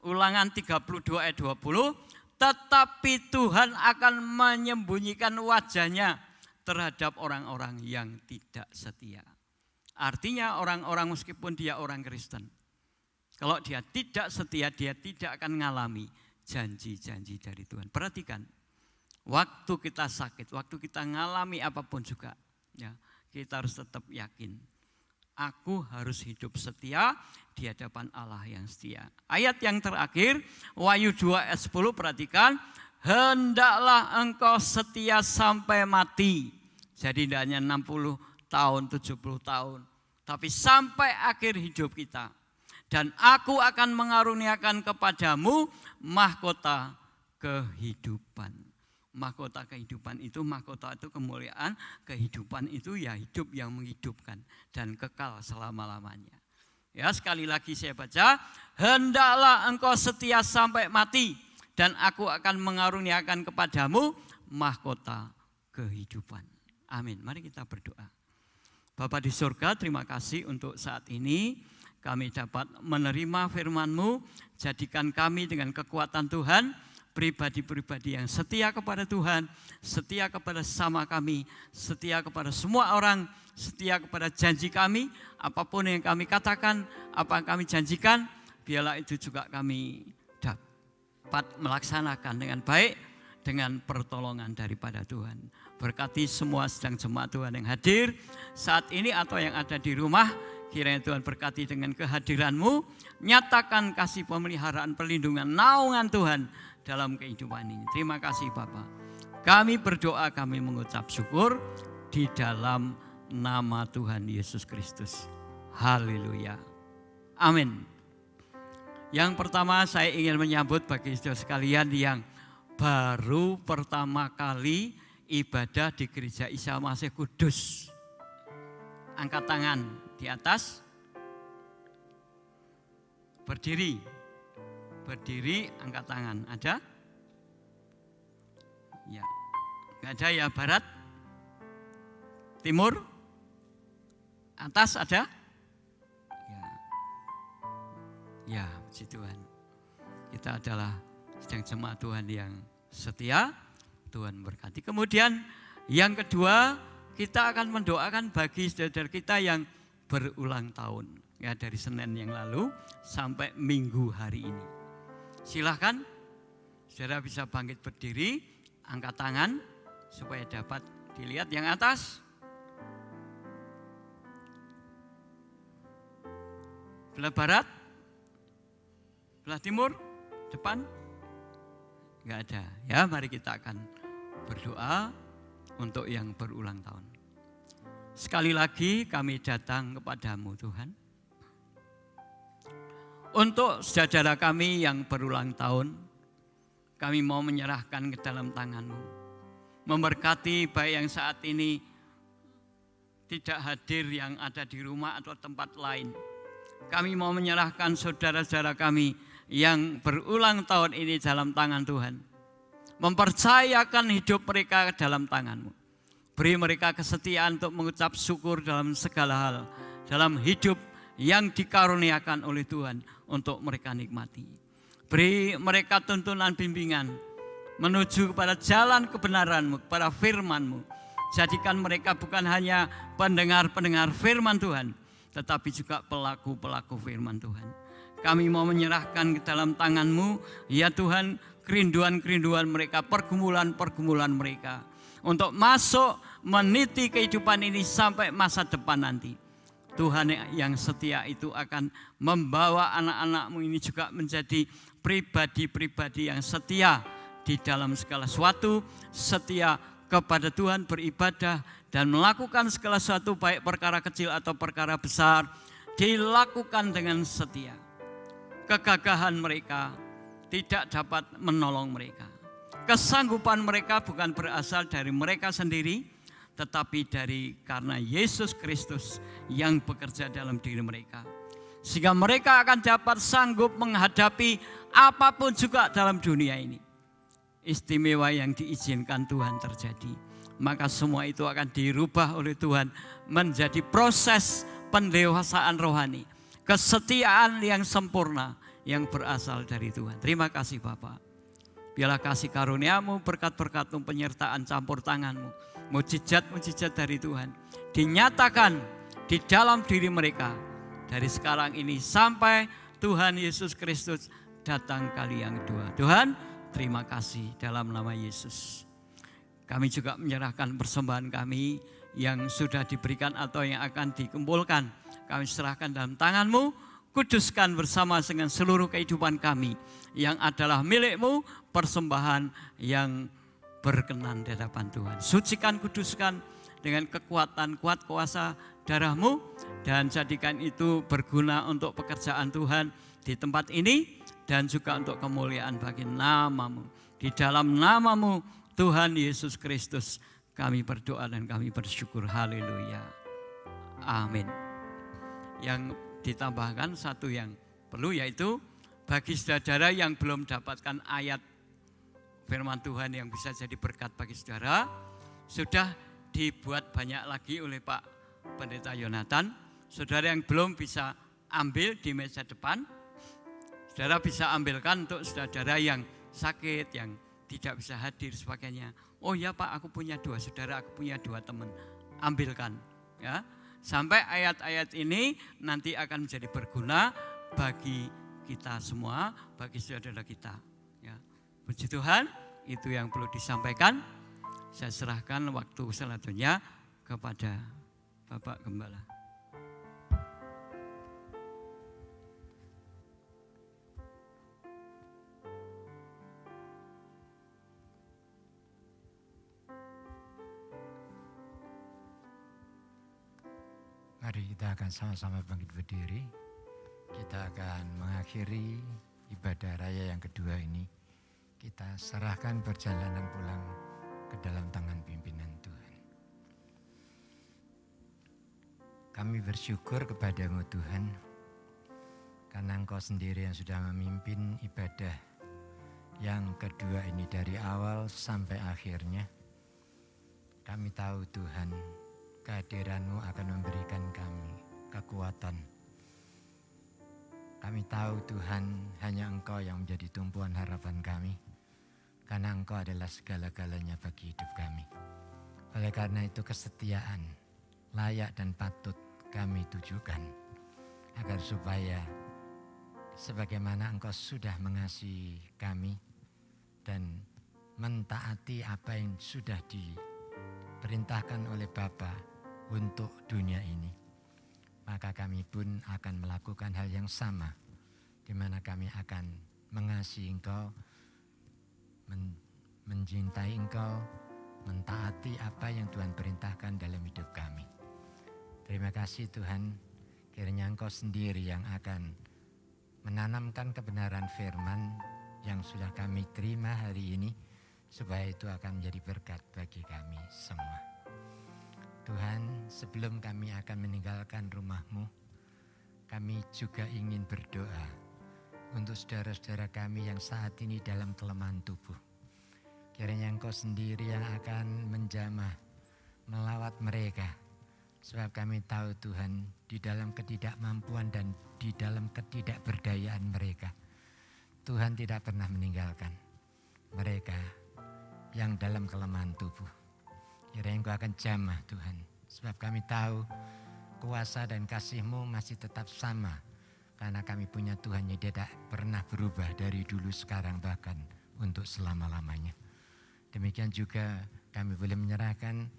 Ulangan 32 ayat 20, tetapi Tuhan akan menyembunyikan wajahnya terhadap orang-orang yang tidak setia. Artinya orang-orang meskipun dia orang Kristen, kalau dia tidak setia, dia tidak akan mengalami janji-janji dari Tuhan. Perhatikan, waktu kita sakit, waktu kita mengalami apapun juga, ya, kita harus tetap yakin. Aku harus hidup setia di hadapan Allah yang setia. Ayat yang terakhir, Wahyu 2 ayat 10, perhatikan, hendaklah engkau setia sampai mati. Jadi tidak hanya 60 tahun, 70 tahun, tapi sampai akhir hidup kita. Dan aku akan mengaruniakan kepadamu mahkota kehidupan. Mahkota kehidupan itu, mahkota itu kemuliaan, kehidupan itu ya hidup yang menghidupkan dan kekal selama-lamanya. Ya, sekali lagi saya baca, hendaklah engkau setia sampai mati dan aku akan mengaruniakan kepadamu mahkota kehidupan. Amin. Mari kita berdoa. Bapa di surga, terima kasih untuk saat ini kami dapat menerima firman-Mu. Jadikan kami dengan kekuatan Tuhan, pribadi-pribadi yang setia kepada Tuhan, setia kepada sesama kami, setia kepada semua orang, setia kepada janji kami, apapun yang kami katakan, apa yang kami janjikan, biarlah itu juga kami dapat melaksanakan dengan baik, dengan pertolongan daripada Tuhan. Berkati semua sedang jemaat Tuhan yang hadir saat ini atau yang ada di rumah, kiranya Tuhan berkati dengan kehadiran-Mu, nyatakan kasih pemeliharaan, perlindungan, naungan Tuhan dalam kehidupan ini. Terima kasih Bapa. Kami berdoa, kami mengucap syukur di dalam nama Tuhan Yesus Kristus. Haleluya. Amin. Yang pertama saya ingin menyambut bagi saudara sekalian yang baru pertama kali ibadah di Gereja Isa Masih Kudus. Angkat tangan di atas. Berdiri. Berdiri, angkat tangan. Ada? Ya. Enggak ada ya, barat? Timur? Atas ada? Ya. Ya, puji Tuhan. Kita adalah sedang jemaat Tuhan yang setia. Tuhan berkati. Kemudian yang kedua, kita akan mendoakan bagi saudara kita yang berulang tahun. Ya, dari Senin yang lalu sampai Minggu hari ini. Silahkan, saudara bisa bangkit berdiri, angkat tangan supaya dapat dilihat yang atas. Belah barat, belah timur, depan, enggak ada. Ya, mari kita akan berdoa untuk yang berulang tahun. Sekali lagi kami datang kepadamu Tuhan. Untuk saudara kami yang berulang tahun, kami mau menyerahkan ke dalam tangan-Mu. Memberkati baik yang saat ini tidak hadir yang ada di rumah atau tempat lain. Kami mau menyerahkan saudara-saudara kami yang berulang tahun ini dalam tangan Tuhan. Mempercayakan hidup mereka dalam tangan-Mu. Beri mereka kesetiaan untuk mengucap syukur dalam segala hal. Dalam hidup yang dikaruniakan oleh Tuhan untuk mereka nikmati. Beri mereka tuntunan bimbingan menuju kepada jalan kebenaran-Mu, kepada firman-Mu. Jadikan mereka bukan hanya pendengar-pendengar firman Tuhan, tetapi juga pelaku-pelaku firman Tuhan. Kami mau menyerahkan ke dalam tangan-Mu, ya Tuhan, kerinduan-kerinduan mereka, pergumulan-pergumulan mereka. Untuk masuk meniti kehidupan ini sampai masa depan nanti. Tuhan yang setia itu akan membawa anak-anak-Mu ini juga menjadi pribadi-pribadi yang setia di dalam segala sesuatu, setia kepada Tuhan, beribadah dan melakukan segala sesuatu baik perkara kecil atau perkara besar dilakukan dengan setia. Kegagahan mereka tidak dapat menolong mereka. Kesanggupan mereka bukan berasal dari mereka sendiri, tetapi dari karena Yesus Kristus yang bekerja dalam diri mereka. Sehingga mereka akan dapat sanggup menghadapi apapun juga dalam dunia ini. Istimewa yang diizinkan Tuhan terjadi. Maka semua itu akan dirubah oleh Tuhan menjadi proses pendewasaan rohani. Kesetiaan yang sempurna yang berasal dari Tuhan. Terima kasih Bapak. Biarlah kasih karunia-Mu, berkat-berkat-Mu, penyertaan campur tangan-Mu, mujizat-mujizat dari Tuhan dinyatakan di dalam diri mereka dari sekarang ini sampai Tuhan Yesus Kristus datang kali yang kedua. Tuhan, terima kasih dalam nama Yesus. Kami juga menyerahkan persembahan kami yang sudah diberikan atau yang akan dikumpulkan. Kami serahkan dalam tangan-Mu. Kuduskan bersama dengan seluruh kehidupan kami yang adalah milik-Mu, persembahan yang berkenan di hadapan Tuhan. Sucikan, kuduskan dengan kekuatan, kuat kuasa darah-Mu dan jadikan itu berguna untuk pekerjaan Tuhan di tempat ini dan juga untuk kemuliaan bagi nama-Mu. Di dalam nama-Mu Tuhan Yesus Kristus kami berdoa dan kami bersyukur. Haleluya. Amin. Yang ditambahkan satu yang perlu, yaitu bagi saudara yang belum dapatkan ayat firman Tuhan yang bisa jadi berkat bagi saudara, sudah dibuat banyak lagi oleh Pak Pendeta Yonatan. Saudara yang belum bisa ambil di meja depan, saudara bisa ambilkan untuk saudara yang sakit, yang tidak bisa hadir sebagainya. Oh ya Pak, aku punya 2 saudara, aku punya 2 teman, ambilkan ya. Sampai ayat-ayat ini nanti akan menjadi berguna bagi kita semua, bagi saudara kita. Ya. Puji Tuhan, itu yang perlu disampaikan. Saya serahkan waktu selanjutnya kepada Bapak Gembala. Mari kita akan sama-sama bangkit berdiri. Kita akan mengakhiri ibadah raya yang kedua ini. Kita serahkan perjalanan pulang ke dalam tangan pimpinan Tuhan. Kami bersyukur kepadamu Tuhan, karena Engkau sendiri yang sudah memimpin ibadah yang kedua ini dari awal sampai akhirnya. Kami tahu Tuhan, kehadiran-Mu akan memberikan kami kekuatan. Kami tahu Tuhan, hanya Engkau yang menjadi tumpuan harapan kami, karena Engkau adalah segala-galanya bagi hidup kami. Oleh karena itu kesetiaan, layak dan patut kami tujukan, agar supaya sebagaimana Engkau sudah mengasihi kami dan mentaati apa yang sudah diperintahkan oleh Bapa untuk dunia ini, maka kami pun akan melakukan hal yang sama, di mana kami akan mengasihi Engkau, mencintai Engkau, mentaati apa yang Tuhan perintahkan dalam hidup kami. Terima kasih Tuhan, kiranya Engkau sendiri yang akan menanamkan kebenaran firman yang sudah kami terima hari ini, supaya itu akan menjadi berkat bagi kami semua. Tuhan, sebelum kami akan meninggalkan rumah-Mu, kami juga ingin berdoa untuk saudara-saudara kami yang saat ini dalam kelemahan tubuh. Kiranya Engkau sendiri yang akan menjamah, melawat mereka. Sebab kami tahu Tuhan, di dalam ketidakmampuan dan di dalam ketidakberdayaan mereka, Tuhan tidak pernah meninggalkan mereka yang dalam kelemahan tubuh. Kiranya Engkau akan jamah Tuhan, sebab kami tahu kuasa dan kasih-Mu masih tetap sama, karena kami punya Tuhan yang tidak pernah berubah dari dulu, sekarang, bahkan untuk selama-lamanya. Demikian juga kami boleh menyerahkan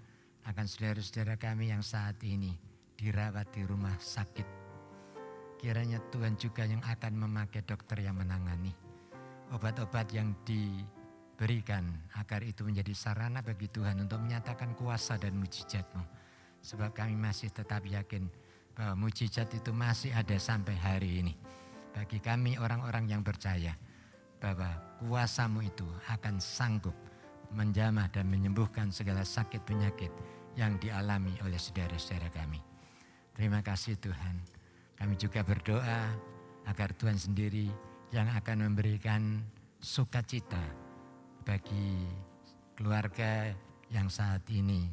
akan saudara-saudara kami yang saat ini dirawat di rumah sakit. Kiranya Tuhan juga yang akan memakai dokter yang menangani, obat-obat yang diberikan, agar itu menjadi sarana bagi Tuhan untuk menyatakan kuasa dan mujizat-Mu. Sebab kami masih tetap yakin bahwa mujizat itu masih ada sampai hari ini. Bagi kami orang-orang yang percaya bahwa kuasa-Mu itu akan sanggup menjamah dan menyembuhkan segala sakit penyakit yang dialami oleh saudara-saudara kami. Terima kasih Tuhan. Kami juga berdoa agar Tuhan sendiri yang akan memberikan sukacita bagi keluarga yang saat ini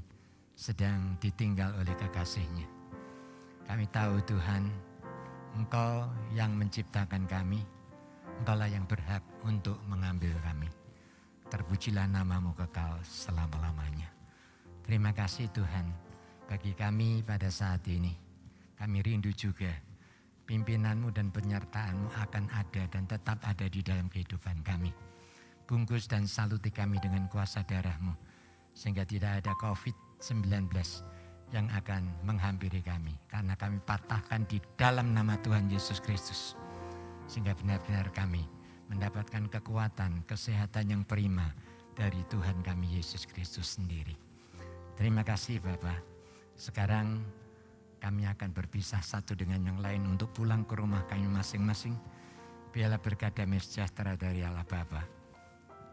sedang ditinggal oleh kekasihnya. Kami tahu Tuhan, Engkau yang menciptakan kami, Engkaulah yang berhak untuk mengambil kami. Terpujilah nama-Mu kekal selama-lamanya. Terima kasih Tuhan, bagi kami pada saat ini. Kami rindu juga pimpinan-Mu dan penyertaan-Mu akan ada dan tetap ada di dalam kehidupan kami. Bungkus dan saluti kami dengan kuasa darah-Mu, sehingga tidak ada COVID-19 yang akan menghampiri kami. Karena kami patahkan di dalam nama Tuhan Yesus Kristus, sehingga benar-benar kami mendapatkan kekuatan, kesehatan yang prima dari Tuhan kami Yesus Kristus sendiri. Terima kasih Bapa. Sekarang kami akan berpisah satu dengan yang lain untuk pulang ke rumah kami masing-masing. Biarlah berkat damai sejahtera dari Allah Bapa,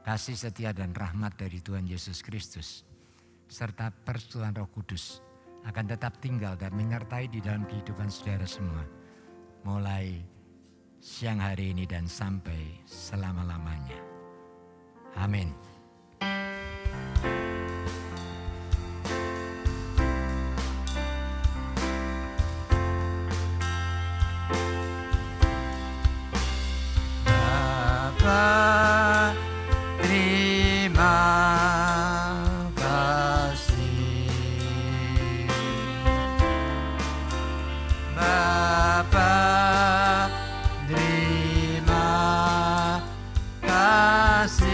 kasih setia dan rahmat dari Tuhan Yesus Kristus, serta persekutuan Roh Kudus akan tetap tinggal dan menyertai di dalam kehidupan saudara semua, mulai siang hari ini dan sampai selama-lamanya. Amin. Bapa, terima kasih. Bapa, terima kasih.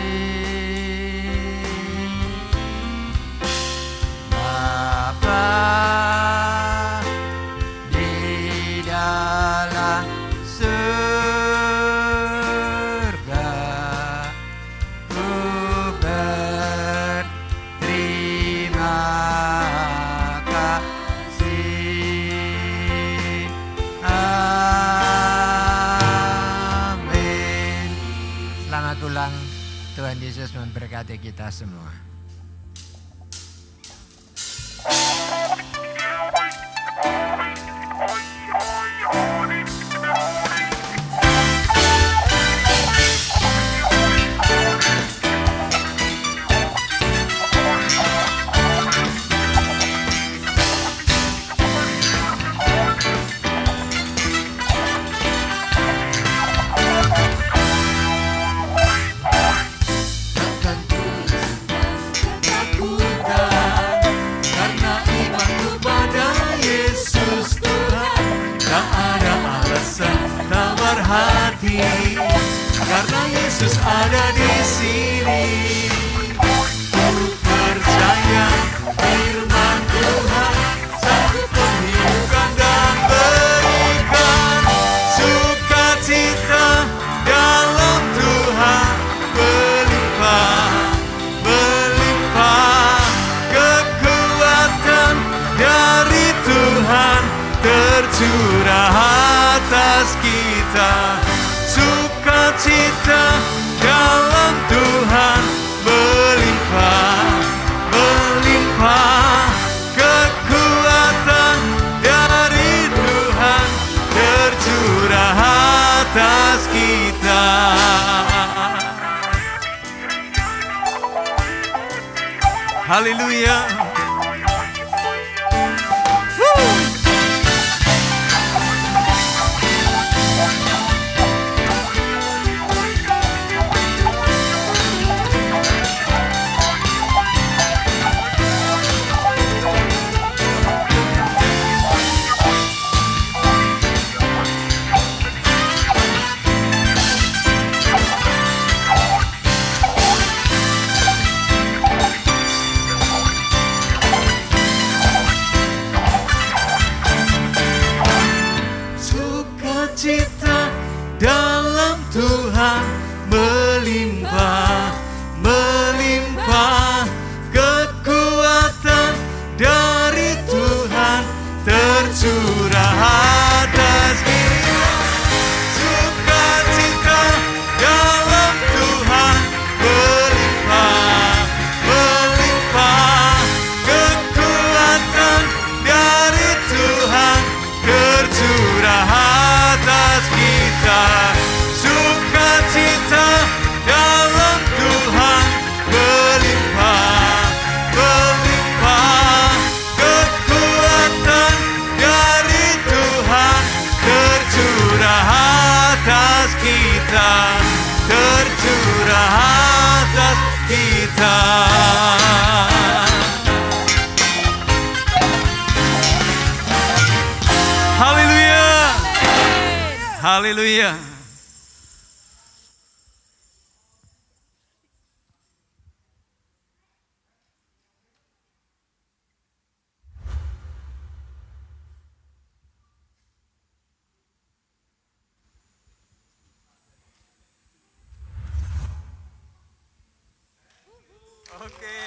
Tuhan Yesus memberkati kita semua. Karena Yesus ada di sini, ku percaya firman Tuhan sanggup menghidupkan dan berikan sukacita dalam Tuhan melimpah, melimpah kekuatan dari Tuhan tercurah atas kita. Sukacita dalam Tuhan melimpah, melimpah kekuatan dari Tuhan tercurah atas kita. Haleluya. Sukacita dalam Tuhan melimpah, melimpah kekuatan dari Tuhan tercurah atas kita. Sukacita dalam Tuhan melimpah, melimpah kekuatan dari Tuhan tercurah atas kita. Sukacita dalam Tuhan melimpah, melimpah kekuatan dari Tuhan tercurah atas kita, tercurah atas kita. Haleluya. Haleluya. Oke.